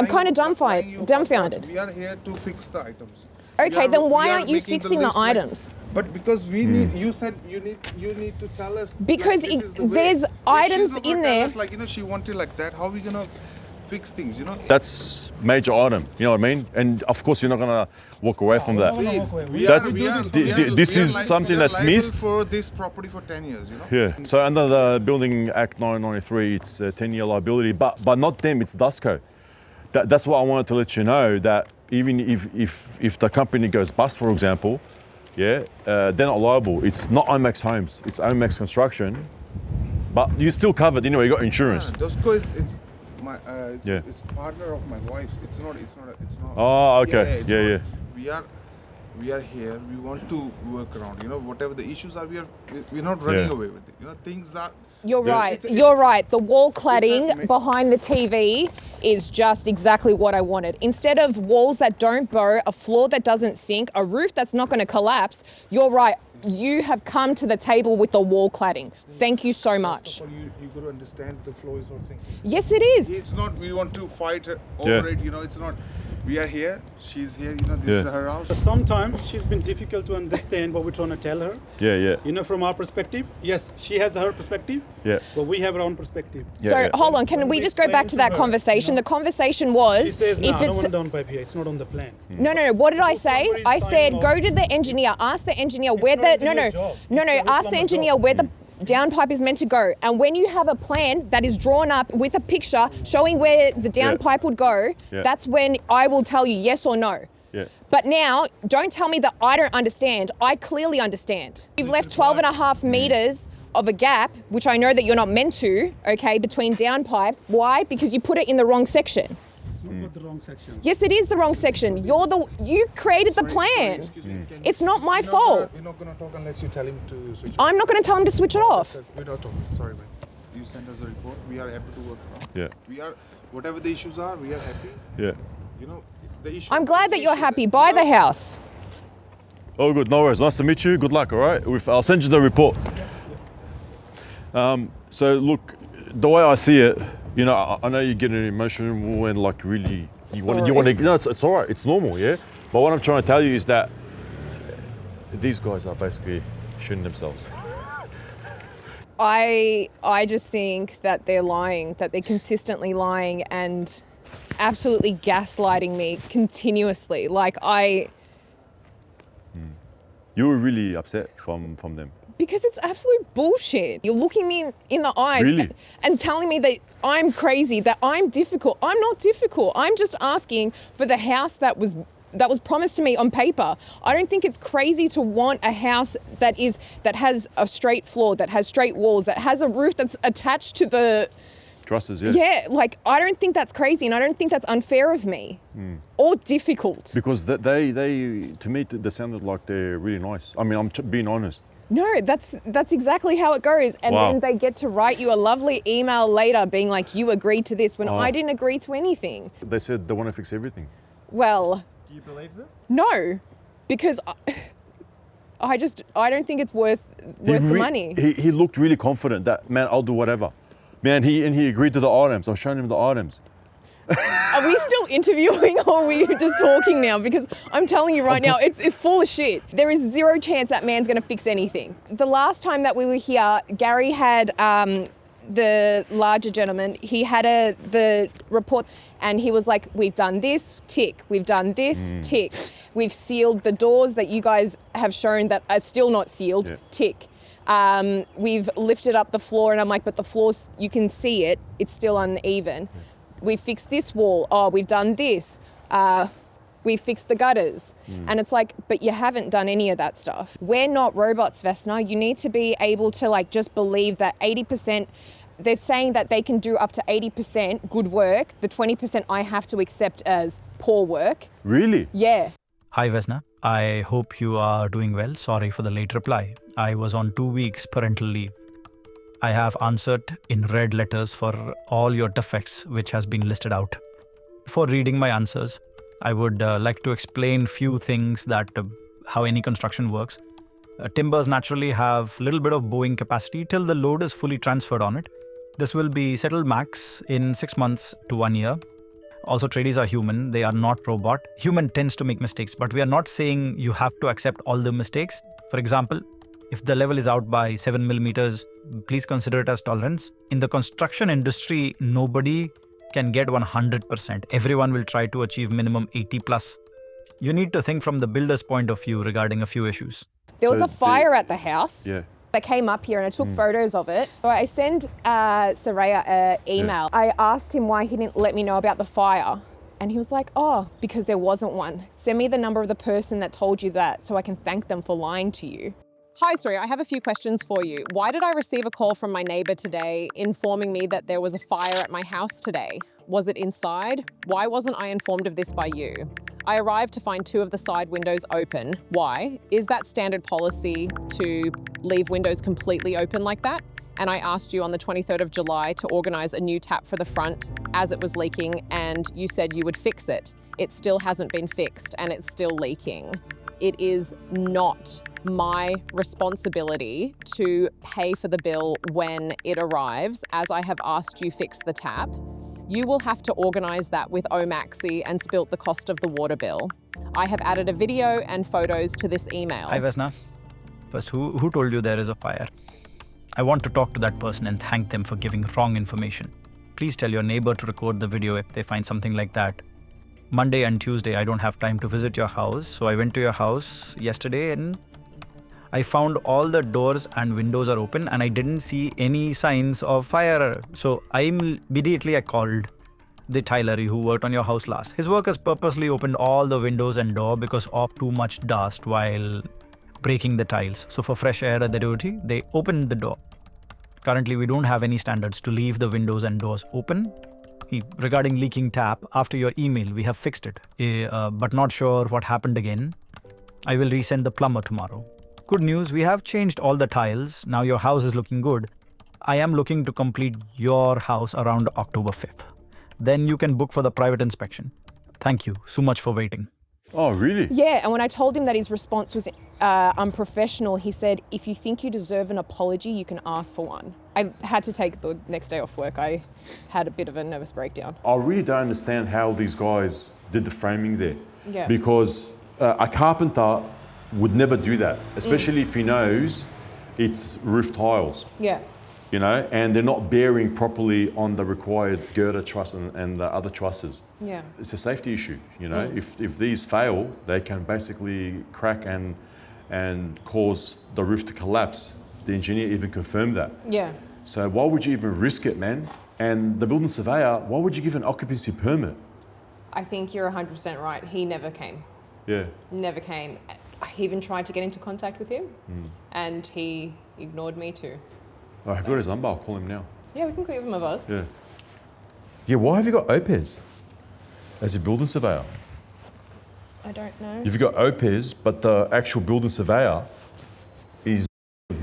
kind of dumbfounded. We are here to fix the items. Okay, then why aren't you making fixing the list, like, items? but because we need, you said you need to tell us. Because this is the way. there's If items she's not in gonna tell there. us, like, she wanted like that. How are we gonna fix things? That's major item, you know what I mean? And of course, you're not gonna walk away from that. This is something that's missed. For this property for 10 years, Yeah. So under the Building Act 993, it's a 10-year liability, but not them. It's Dusco. That's what I wanted to let you know, that even if the company goes bust, for example, they're not liable. It's not OMAXE Homes. It's OMAXE Construction, but you're still covered anyway. You got insurance. Dusco it's my Yeah. it's partner of my wife's. It's not. Oh, okay. Yeah. We are here. We want to work around. Whatever the issues are, we're not running away with it. Things that. You're right. You're right. The wall cladding behind the TV is just exactly what I wanted. Instead of walls that don't bow, a floor that doesn't sink, a roof that's not going to collapse, you're right. You have come to the table with the wall cladding. Thank you so much. First of all, you got to understand the floor is not sinking. Yes, it is. It's not. We want to fight over it. It's not. We are here. She's here. This is her house. Sometimes she's been difficult to understand what we're trying to tell her. Yeah. From our perspective, yes, she has her perspective. Yeah. But we have our own perspective. So hold on, can we just go back to that conversation? The conversation was, She says, if no it's one downpipe here. It's not on the plan. No. What did I say? somebody's I said signing go off. to the engineer, ask the engineer where not the engineer's job. It's the ask the plumber's engineer job. where the downpipe is meant to go. And when you have a plan that is drawn up with a picture showing where the downpipe would go, that's when I will tell you yes or no. Yeah. But now, don't tell me that I don't understand. I clearly understand. You've left 12 and a half meters of a gap, which I know that you're not meant to, okay, between downpipes. Why? Because you put it in the wrong section. It's not the wrong section. Yes, it is the wrong section. You created the plan. Excuse me, It's not my fault. We're not going to talk unless you tell him to switch. I'm not going to tell him to switch it off. We're not talking. Sorry, man. You send us a report. We are happy to work around. Yeah. We are. Whatever the issues are, we are happy. Yeah. The issue. I'm glad that you're happy. Buy the house. Oh, good. No worries. Nice to meet you. Good luck. All right. I'll send you the report. So look, the way I see it, I know you get emotional and like really you want to. No, it's all right. It's normal, yeah. But what I'm trying to tell you is that these guys are basically shooting themselves. I just think that they're lying, that they're consistently lying and absolutely gaslighting me continuously. Like You were really upset from them. Because it's absolute bullshit. You're looking me in the eyes Really? and telling me that I'm crazy, that I'm difficult. I'm not difficult. I'm just asking for the house that was promised to me on paper. I don't think it's crazy to want a house that has a straight floor, that has straight walls, that has a roof that's attached to Trusses, yeah. Yeah, like I don't think that's crazy, and I don't think that's unfair of me or difficult. Because they to me, they sounded like they're really nice. I mean, I'm being honest. No, that's exactly how it goes. And Wow. then they get to write you a lovely email later being like, you agreed to this when I didn't agree to anything. They said they want to fix everything. Well, Do you believe them? no, because I don't think it's worth the money. He looked really confident that, man, I'll do whatever. Man, he agreed to the items. I'm showing him the items. Are we still interviewing or are we just talking now? Because I'm telling you right now, it's full of shit. There is zero chance that man's going to fix anything. The last time that we were here, Gary had the larger gentleman, he had the report and he was like, we've done this, tick. We've done this, tick. We've sealed the doors that you guys have shown that are still not sealed, tick. We've lifted up the floor and I'm like, but the floor's, you can see it, it's still uneven. We fixed this wall. Oh, we've done this. We fixed the gutters. And it's like, but you haven't done any of that stuff. We're not robots, Vesna. You need to be able to like just believe that 80%, they're saying that they can do up to 80% good work. The 20% I have to accept as poor work. Really? Yeah. Hi Vesna, I hope you are doing well. Sorry for the late reply. I was on 2 weeks parental leave. I have answered in red letters for all your defects which has been listed out. Before reading my answers, I would like to explain few things that how any construction works. Timbers naturally have little bit of bowing capacity till the load is fully transferred on it. This will be settled max in 6 months to 1 year. Also, tradies are human, they are not robot. Human tends to make mistakes, but we are not saying you have to accept all the mistakes. For example, if the level is out by 7 millimeters, please consider it as tolerance. In the construction industry, nobody can get 100%. Everyone will try to achieve minimum 80 plus. You need to think from the builder's point of view regarding a few issues. There was a fire at the house. Yeah. I came up here and I took photos of it. So I sent Surveyor an email. I asked him why he didn't let me know about the fire. And he was like, oh, because there wasn't one. Send me the number of the person that told you that so I can thank them for lying to you. Hi, Surya. I have a few questions for you. Why did I receive a call from my neighbour today informing me that there was a fire at my house today? Was it inside? Why wasn't I informed of this by you? I arrived to find 2 of the side windows open. Why? Is that standard policy to leave windows completely open like that? And I asked you on the 23rd of July to organise a new tap for the front as it was leaking and you said you would fix it. It still hasn't been fixed and it's still leaking. It is not my responsibility to pay for the bill when it arrives, as I have asked you fix the tap. You will have to organise that with OMAXE and spilt the cost of the water bill. I have added a video and photos to this email. Hi Vesna. First, who told you there is a fire? I want to talk to that person and thank them for giving wrong information. Please tell your neighbor to record the video if they find something like that. Monday and Tuesday I don't have time to visit your house, so I went to your house yesterday and I found all the doors and windows are open and I didn't see any signs of fire. So I called the tiler who worked on your house last. His workers purposely opened all the windows and door because of too much dust while breaking the tiles. So for fresh air at the duty, they opened the door. Currently, we don't have any standards to leave the windows and doors open. Regarding leaking tap, after your email, we have fixed it, but not sure what happened again. I will resend the plumber tomorrow. Good news, we have changed all the tiles. Now your house is looking good. I am looking to complete your house around October 5th. Then you can book for the private inspection. Thank you so much for waiting. Oh, really? Yeah, and when I told him that his response was unprofessional, he said, if you think you deserve an apology, you can ask for one. I had to take the next day off work. I had a bit of a nervous breakdown. I really don't understand how these guys did the framing there. Yeah. Because a carpenter would never do that, especially if he knows it's roof tiles. Yeah. You know, and they're not bearing properly on the required girder truss and the other trusses. Yeah. It's a safety issue, you know. If these fail, they can basically crack and cause the roof to collapse. The engineer even confirmed that. Yeah. So why would you even risk it, man? And the building surveyor, why would you give an occupancy permit? I think you're 100% right. He never came. Yeah. Never came. I even tried to get into contact with him and he ignored me too. I've got his number, I'll call him now. Yeah, we can give him a buzz. Yeah. Yeah, why have you got OPES as a building surveyor? I don't know. You've got OPES, but the actual building surveyor he's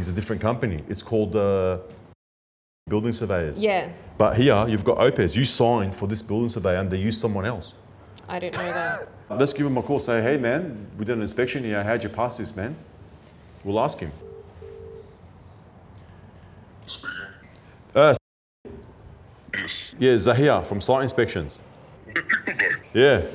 a different company. It's called Building Surveyors. Yeah, But here, you've got OPES. You signed for this building surveyor and they use someone else. I didn't know that. Let's give him a call, say, hey man, we did an inspection here, how'd you pass this, man? We'll ask him. Yes. Yeah, Zahia from Site Inspections. Yeah. Oh,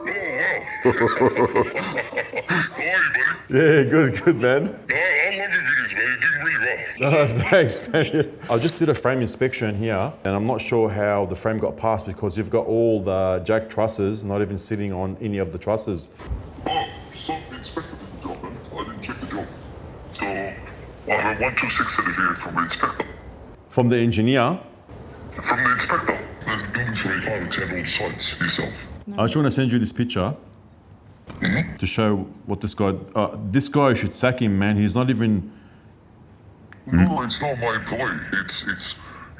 wow. How are you, buddy? Yeah, good, man. No, I love your videos, man. You're doing really well. Oh, thanks, man. I just did a frame inspection here, and I'm not sure how the frame got passed because you've got all the jack trusses not even sitting on any of the trusses. Oh, so the inspector did the job, man. I didn't check the job. So, I have a 126 certificate from the inspector. From the engineer? From the inspector. As a building surveyor, you can't attend all the sites yourself. I just want to send you this picture to show what this guy should sack him, man. He's not even... No, it's not my employee. It's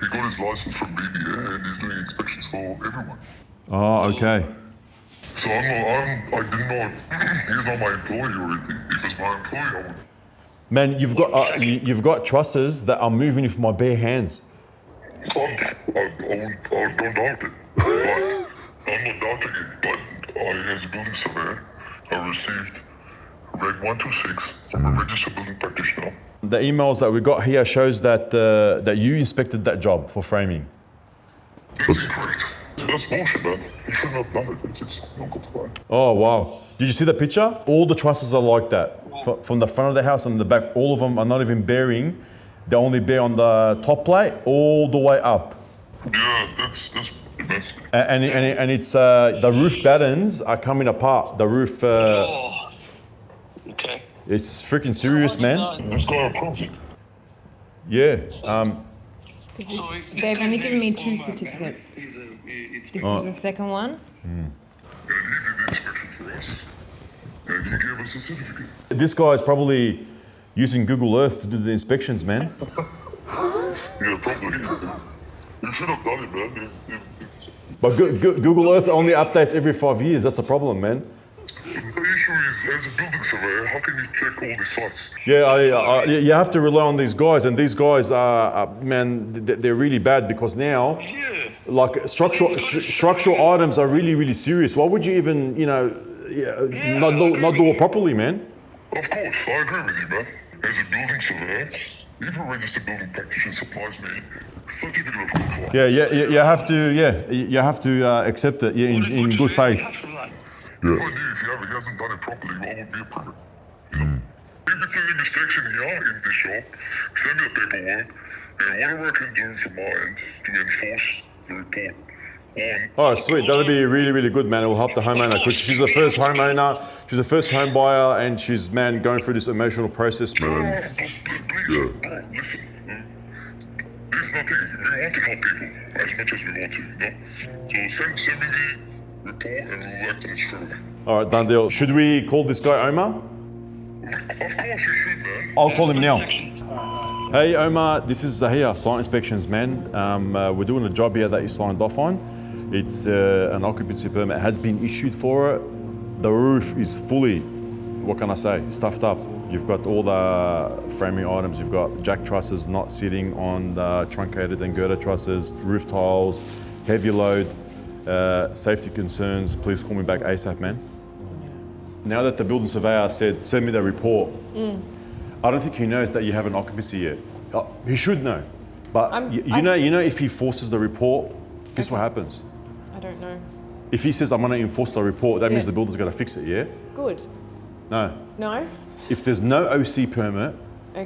he got his license from BBA and he's doing inspections for everyone. Oh, okay. So I didn't know he's not my employee or anything. If it's my employee, I would. Man, you've got trusses that are moving with my bare hands. I don't doubt it. But I'm not doubting it. But as a building surveyor, I received Reg 126 from a registered building practitioner. The emails that we got here shows that that you inspected that job for framing. That's incorrect. That's bullshit, man. You shouldn't have done it. It's non-compliant. Oh, wow. Did you see the picture? All the trusses are like that. From the front of the house and the back, all of them are not even bearing. They only bear on the top plate all the way up. Yeah, that's And it's the roof battens are coming apart. The roof. okay. It's freaking serious, man. This guy crazy. Yeah. They've only given me 2 certificates. This is the second one. And he did the inspection for us. And he gave us a certificate. This guy is probably using Google Earth to do the inspections, man. Yeah, probably. You should have done it, man. But Google Earth only updates every 5 years. That's the problem, man. The issue is, as a building surveyor, how can you check all these sites? Yeah, you have to rely on these guys, and these guys are, man, they're really bad because now, like structural items are really, really serious. Why would you even, not do it properly, man? Of course, I agree with you, man. As a building surveyor, if a registered building practitioner supplies me a certificate of compliance. You have to accept it in good faith. If I knew he hasn't done it properly, I would be approved it. If it's any mistakes in here, in this shop, send me the paperwork, and whatever I can do from my end to enforce the report on... Oh, sweet. That'll be really, really good, man. It will help the homeowner because she's the first homeowner, she's the first home buyer, and she's, man, going through this emotional process, man. Please, bro, listen. There's nothing. We want to help people as much as we want to, So send me the report and we'll act on it straight away. All right, done deal. Should we call this guy Omar? Of course you should, man. I'll call him now. Hey Omar, this is Zahia, Site Inspections, man. We're doing a job here that you signed off on. It's an occupancy permit has been issued for it. The roof is fully, what can I say, stuffed up. You've got all the framing items. You've got jack trusses not sitting on the truncated and girder trusses, roof tiles, heavy load. Safety concerns, please call me back ASAP, man. Now that the building surveyor said, send me the report, I don't think he knows that you have an occupancy yet. He should know. But you know, if he forces the report, guess what happens? I don't know. If he says, I'm gonna enforce the report, that means the builder's gonna fix it, yeah? Good. No. No? If there's no OC permit,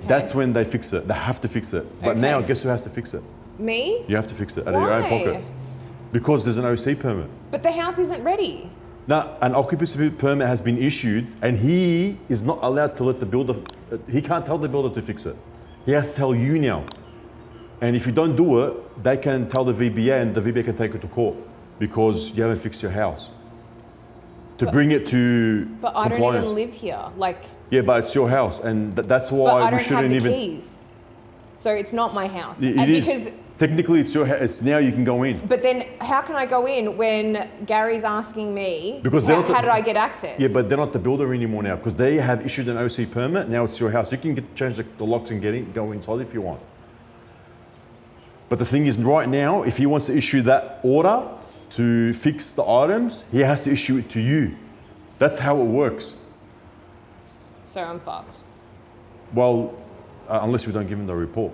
that's when they fix it. They have to fix it. But now, guess who has to fix it? Me? You have to fix it out of your own pocket. Because there's an OC permit. But the house isn't ready. No, an occupancy permit has been issued and he is not allowed to let the builder, he can't tell the builder to fix it. He has to tell you now. And if you don't do it, they can tell the VBA and the VBA can take it to court because you haven't fixed your house. Bring it to But I don't even live here. Yeah, but it's your house and that's why we shouldn't even... But I don't have the keys. So it's not my house. It is. Technically, it's now you can go in. But then how can I go in when Gary's asking me, Because how did I get access? Yeah, but they're not the builder anymore now because they have issued an OC permit. Now it's your house. You can change the locks and go inside if you want. But the thing is, right now, if he wants to issue that order to fix the items, he has to issue it to you. That's how it works. So I'm fucked. Well, unless we don't give him the report.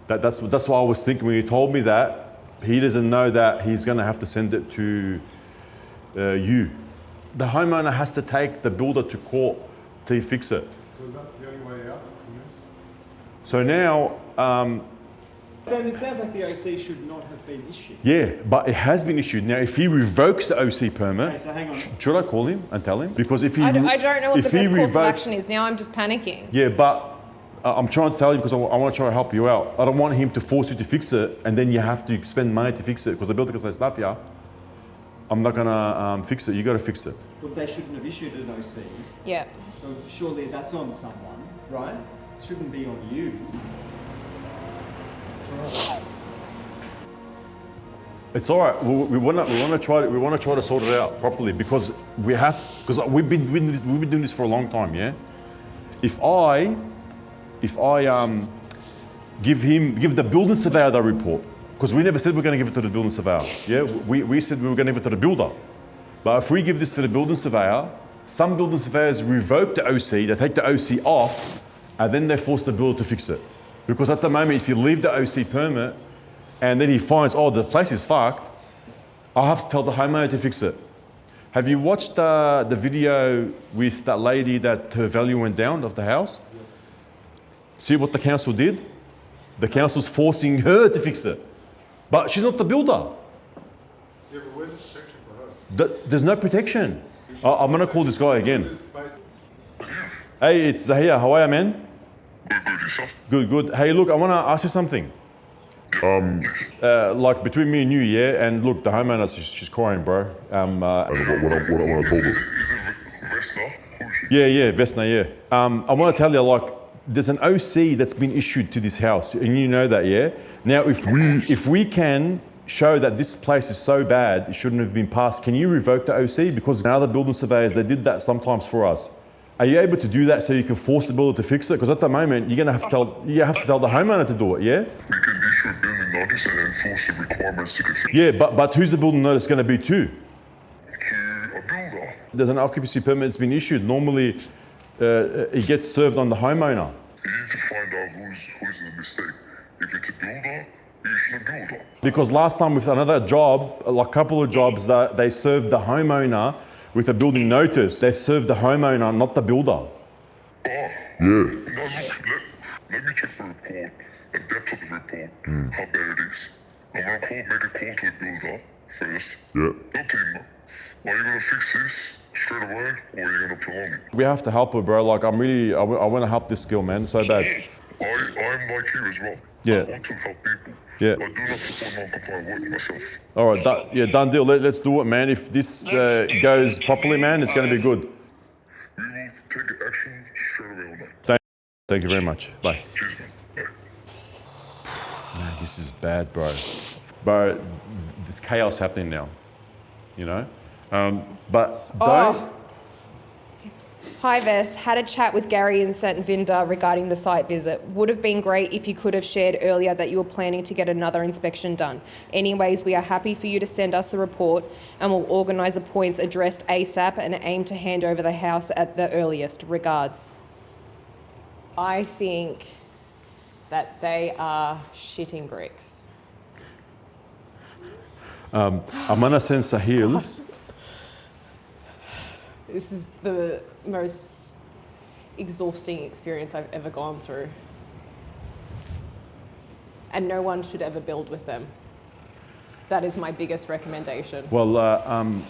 That's what I was thinking when he told me that. He doesn't know that he's going to have to send it to you. The homeowner has to take the builder to court to fix it. So is that the only way out from this? So now, Then it sounds like the OC should not have been issued. yeah, but it has been issued. Now, if he revokes the OC permit, Okay, so hang on. should I call him and tell him? Because if he, I don't know what if the he best course of revokes- action is. Now I'm just panicking. Yeah, but I'm trying to tell you because I want to try to help you out. I don't want him to force you to fix it and then you have to spend money to fix it because the builder can say, stuff, yeah, I'm not gonna fix it. You got to fix it. But they shouldn't have issued an OC. Yeah. So surely that's on someone, right? It shouldn't be on you. It's all right. We want to try to sort it out properly because we've been doing this for a long time. Yeah. If I give the building surveyor the report, because we never said we're going to give it to the building surveyor. Yeah. We said we were going to give it to the builder. But if we give this to the building surveyor, some building surveyors revoke the OC. They take the OC off, and then they force the builder to fix it. Because at the moment, if you leave the OC permit, and then he finds, oh, the place is fucked, I'll have to tell the homeowner to fix it. Have you watched the video with that lady that her value went down of the house? Yes. See what the council did? The council's forcing her to fix it. But she's not the builder. Yeah, but where's the protection for her? There's no protection. I'm gonna call this guy again. Hey, it's Zahia. How are you, man? Good, good. Hey, look, I wanna ask you something. Like between me and you, yeah, and look, the homeowner, she's crying, bro. What I told her. Is it Vesna? Yeah, Vesna, yeah. I want to tell you, like, there's an OC that's been issued to this house, and you know that, yeah? Now, if we can show that this place is so bad, it shouldn't have been passed, can you revoke the OC? Because now the building surveyors, they did that sometimes for us. Are you able to do that so you can force the builder to fix it? Because at the moment, you're gonna have to tell the homeowner to do it, yeah? We can issue a building notice and enforce the requirements to the fix. Yeah, but who's the building notice going to be to? To a builder. There's an occupancy permit that's been issued. Normally, it gets served on the homeowner. You need to find out who's the mistake. If it's a builder, issue a builder. Because last time with another job, like a couple of jobs, that they served the homeowner with a building notice. They served the homeowner, not the builder. Oh. Yeah. No, look, let me check the report, the depth of the report, how bad it is. I'm gonna make a call to the builder first. Yeah. They'll tell me, are you gonna fix this straight away, or are you gonna prolong it? We have to help her, bro. Like, I want to help this girl, man, so bad. I'm like you as well. Yeah. I want to help people. Yeah. I do not support non-compliant work myself. All right, done deal. Let's do it, man. If this goes properly, man, it's going to be good. We will take action straight away on that. Thank you very much. Bye. Cheers, man. Bye. Man, this is bad, bro. Bro, there's chaos happening now, you know? But don't... Hi Vess, had a chat with Gary and St Vinda regarding the site visit. Would have been great if you could have shared earlier that you were planning to get another inspection done. Anyways, we are happy for you to send us the report and we'll organise the points addressed ASAP and aim to hand over the house at the earliest. Regards. I think that they are shitting bricks. I'm gonna send Sahil. This is the most exhausting experience I've ever gone through. And no one should ever build with them. That is my biggest recommendation. Well,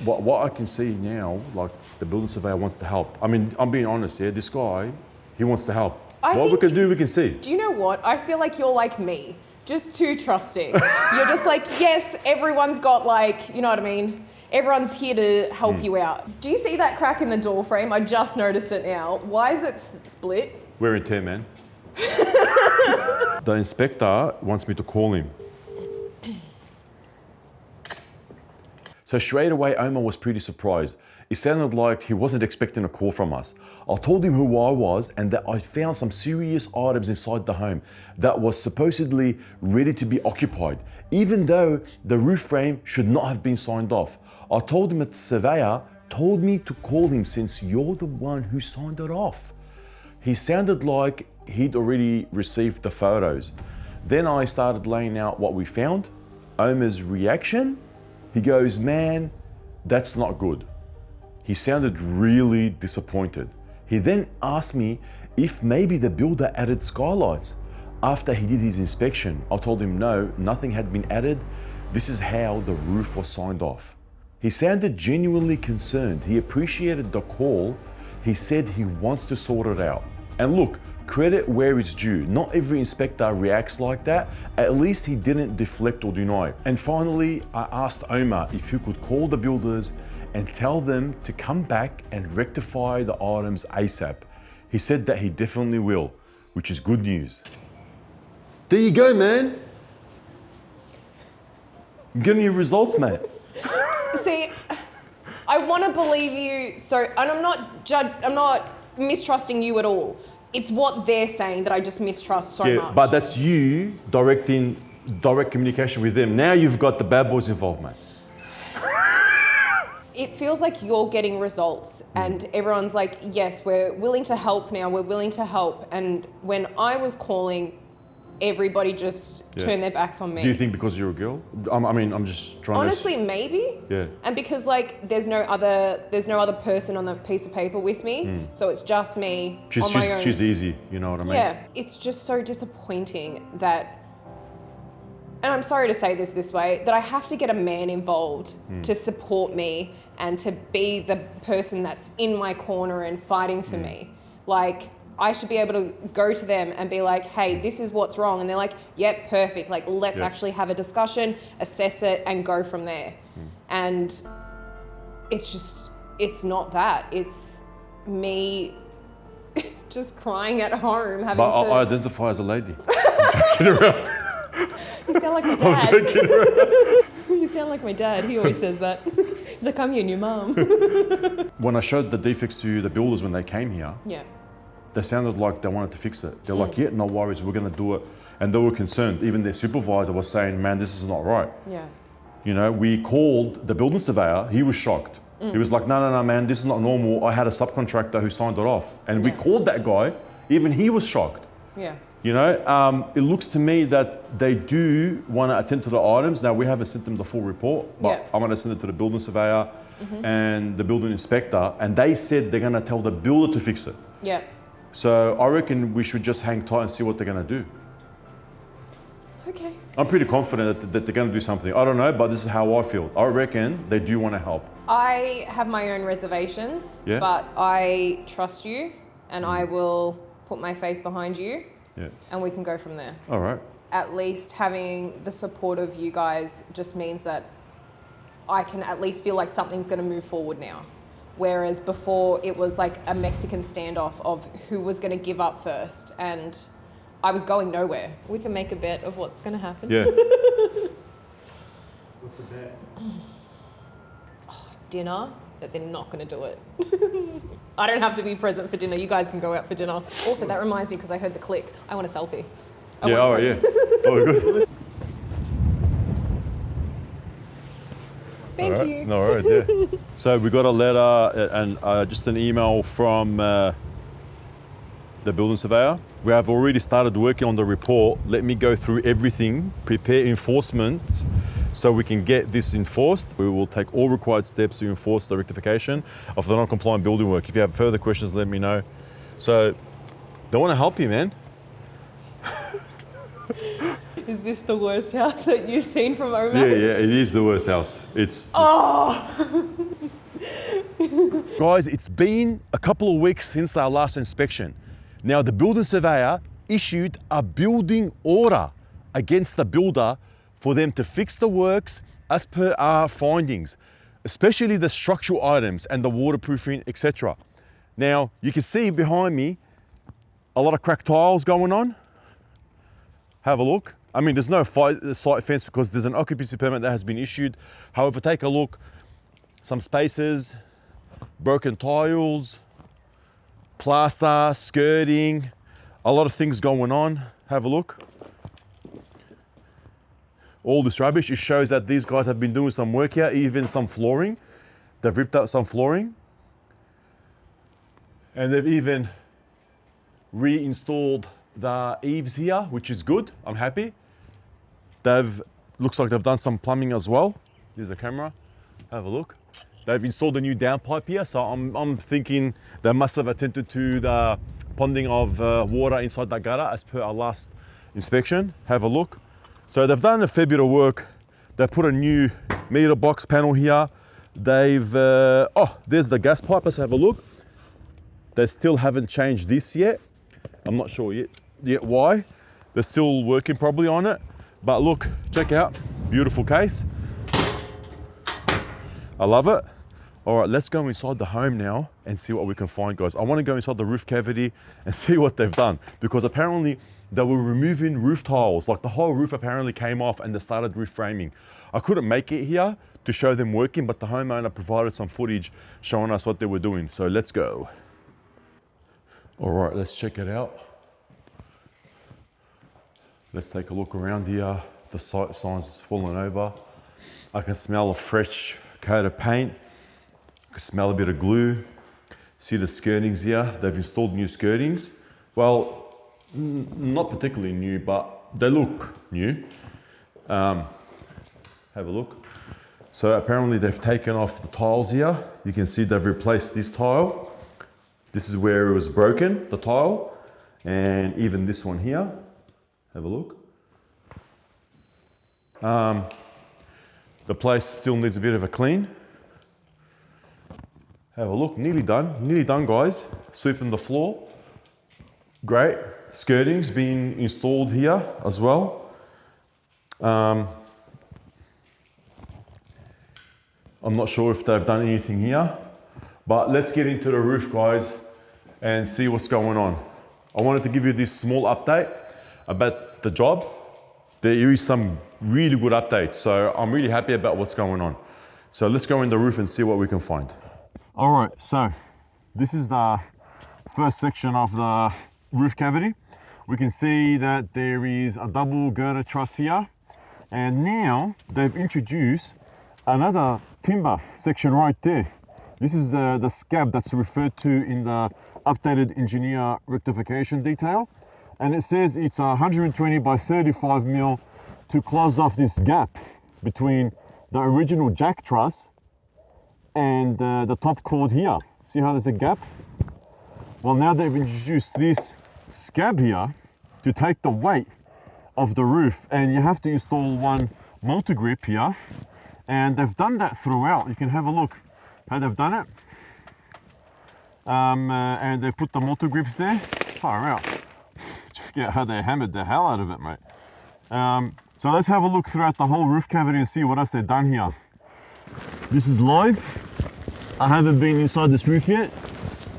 what I can see now, like the building surveyor wants to help. I mean, I'm being honest here. This guy, he wants to help. What we can do, we can see. Do you know what? I feel like you're like me, just too trusting. You're just like, yes, everyone's got like, you know what I mean? Everyone's here to help you out. Do you see that crack in the door frame? I just noticed it now. Why is it split? We're in 10, man. The inspector wants me to call him. So straight away, Omar was pretty surprised. It sounded like he wasn't expecting a call from us. I told him who I was and that I found some serious items inside the home that was supposedly ready to be occupied, even though the roof frame should not have been signed off. I told him that the surveyor told me to call him since you're the one who signed it off. He sounded like he'd already received the photos. Then I started laying out what we found. Omar's reaction, he goes, man, that's not good. He sounded really disappointed. He then asked me if maybe the builder added skylights after he did his inspection. I told him no, nothing had been added. This is how the roof was signed off. He sounded genuinely concerned. He appreciated the call. He said he wants to sort it out. And look, credit where it's due. Not every inspector reacts like that. At least he didn't deflect or deny. And finally, I asked Omar if he could call the builders and tell them to come back and rectify the items ASAP. He said that he definitely will, which is good news. There you go, man. I'm getting your results, mate. See, I want to believe you, and I'm not mistrusting you at all. It's what they're saying that I just mistrust so much. But that's you direct communication with them. Now you've got the bad boys involved, mate. It feels like you're getting results and everyone's like, yes, we're willing to help now, we're willing to help. And when I was calling, everybody just turned their backs on me. Do you think because you're a girl? I'm just trying Honestly, maybe. Yeah. And because like there's no other person on the piece of paper with me, so it's just me on my own. She's easy, you know what I mean? Yeah, it's just so disappointing that, and I'm sorry to say this way, that I have to get a man involved to support me and to be the person that's in my corner and fighting for me. Like, I should be able to go to them and be like, hey, this is what's wrong. And they're like, yep, perfect. Like, let's actually have a discussion, assess it, and go from there. And it's not that. It's me just crying at home, having to... I identify as a lady. I'm joking around. You sound like my dad. I'm joking around. You sound like my dad. He always says that. He's like, I'm your new mum. When I showed the defects to the builders when they came here, they sounded like they wanted to fix it. They're like, yeah, no worries, we're gonna do it. And they were concerned. Even their supervisor was saying, man, this is not right. Yeah. You know, we called the building surveyor, he was shocked. He was like, no, man, this is not normal. I had a subcontractor who signed it off. And we called that guy, even he was shocked. Yeah. You know, it looks to me that they do want to attend to the items. Now, we haven't sent them the full report, but I'm going to send it to the building surveyor and the building inspector, and they said they're going to tell the builder to fix it. Yeah. So I reckon we should just hang tight and see what they're going to do. Okay. I'm pretty confident that they're going to do something. I don't know, but this is how I feel. I reckon they do want to help. I have my own reservations, but I trust you and I will put my faith behind you. Yeah. And we can go from there. All right. At least having the support of you guys just means that I can at least feel like something's going to move forward now. Whereas before it was like a Mexican standoff of who was going to give up first, and I was going nowhere. We can make a bet of what's going to happen. Yeah. What's the bet? Dinner, that they're not going to do it. I don't have to be present for dinner. You guys can go out for dinner. Also, that reminds me, because I heard the click, I want a selfie. Yeah, oh yeah. Oh, good. Thank you. No worries, yeah. So we got a letter and just an email from the building surveyor. We have already started working on the report. Let me go through everything, prepare enforcement so we can get this enforced. We will take all required steps to enforce the rectification of the non-compliant building work. If you have further questions, let me know. So they want to help you, man. Is this the worst house that you've seen from OMAXE? Yeah, it is the worst house. It's... Oh! Guys, it's been a couple of weeks since our last inspection. Now, the building surveyor issued a building order against the builder for them to fix the works as per our findings, especially the structural items and the waterproofing, etc. Now, you can see behind me a lot of cracked tiles going on. Have a look. I mean, there's no site fence because there's an occupancy permit that has been issued. However, take a look. Some spaces, broken tiles, plaster, skirting, a lot of things going on. Have a look. All this rubbish, it shows that these guys have been doing some work here, even some flooring. They've ripped out some flooring. And they've even reinstalled the eaves here, which is good. I'm happy. Looks like they've done some plumbing as well. Here's the camera. Have a look. They've installed a new downpipe here, so I'm thinking they must have attended to the ponding of water inside that gutter as per our last inspection. Have a look. So they've done a fair bit of work. They put a new meter box panel here. They've, oh, there's the gas pipe. Let's have a look. They still haven't changed this yet. I'm not sure yet why. They're still working probably on it. But look, check out, beautiful case. I love it. All right, let's go inside the home now and see what we can find, guys. I want to go inside the roof cavity and see what they've done, because apparently they were removing roof tiles. Like the whole roof apparently came off and they started reframing. I couldn't make it here to show them working, but the homeowner provided some footage showing us what they were doing. So let's go. All right, let's check it out. Let's take a look around here. The sight sign's fallen over. I can smell a fresh coat of paint. I can smell a bit of glue. See the skirtings here. They've installed new skirtings. Well, not particularly new, but they look new. Have a look. So apparently they've taken off the tiles here. You can see they've replaced this tile. This is where it was broken, the tile. And even this one here. Have a look. The place still needs a bit of a clean. Have a look, nearly done guys. Sweeping the floor. Great. Skirting's been installed here as well. I'm not sure if they've done anything here, but let's get into the roof, guys, and see what's going on. I wanted to give you this small update about the job. There is some really good updates, so I'm really happy about what's going on. So let's go in the roof and see what we can find. All right, so this is the first section of the roof cavity. We can see that there is a double girder truss here, and now they've introduced another timber section right there. This is the scab that's referred to in the updated engineer rectification detail, and it says it's 120 by 35 mil to close off this gap between the original jack truss and the top cord here. See how there's a gap? Well, now they've introduced this scab here to take the weight of the roof, and you have to install one multi-grip here, and they've done that throughout. You can have a look how they've done it. And they've put the multi-grips there. Far out. Check out how they hammered the hell out of it, mate. So let's have a look throughout the whole roof cavity and see what else they've done here. This is live. I haven't been inside this roof yet,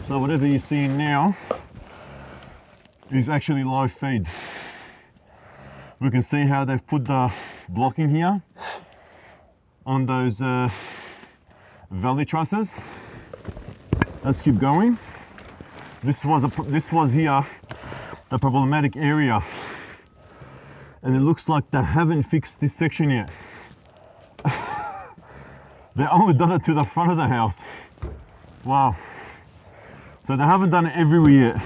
so whatever you're seeing now is actually live feed. We can see how they've put the blocking here on those valley trusses. Let's keep going. This was here the problematic area, and it looks like they haven't fixed this section yet. They only done it to the front of the house. Wow. So they haven't done it everywhere yet.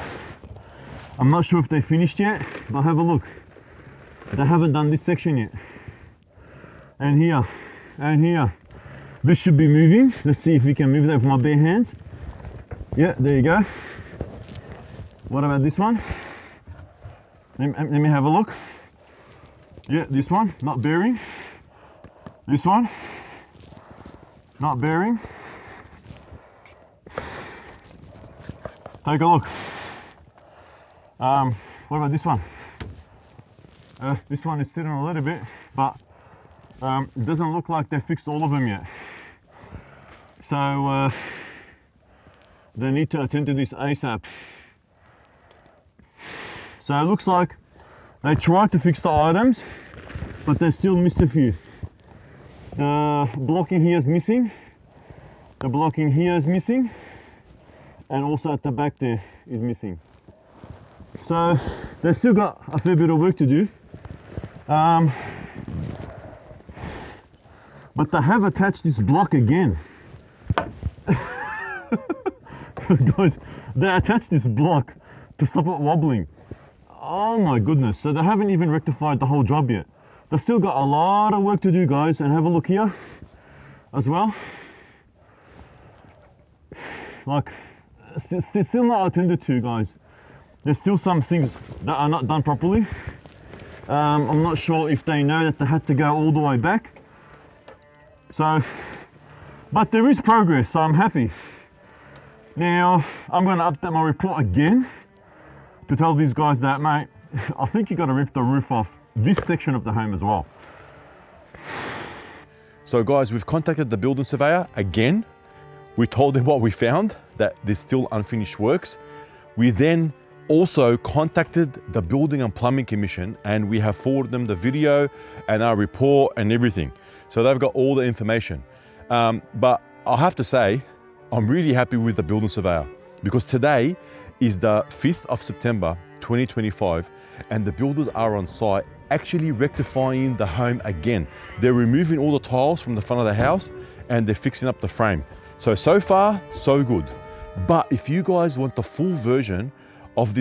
I'm not sure if they finished yet, but have a look. They haven't done this section yet. And here, and here. This should be moving. Let's see if we can move that with my bare hands. Yeah, there you go. What about this one? Let me have a look. Yeah, this one, not bearing. This one, not bearing. Take a look. What about this one? This one is sitting a little bit, but it doesn't look like they fixed all of them yet. So they need to attend to this ASAP. So it looks like They tried to fix the items, but they still missed a few. Blocking here is missing. The blocking here is missing. And also at the back there is missing. So they've still got a fair bit of work to do. But they have attached this block again. Guys, they attached this block to stop it wobbling. Oh my goodness, so they haven't even rectified the whole job yet. They've still got a lot of work to do, guys, and have a look here as well. Like, still not attended to, guys. There's still some things that are not done properly. I'm not sure if they know that they had to go all the way back. So, but there is progress, so I'm happy. Now, I'm going to update my report again to tell these guys that, mate, I think you got to rip the roof off this section of the home as well. So guys, we've contacted the building surveyor again. We told them what we found, that there's still unfinished works. We then also contacted the Building and Plumbing Commission, and we have forwarded them the video and our report and everything. So they've got all the information. But I have to say, I'm really happy with the building surveyor, because today is the 5th of September 2025, and the builders are on site actually rectifying the home again. They're removing all the tiles from the front of the house and they're fixing up the frame. So far, so good. But if you guys want the full version of this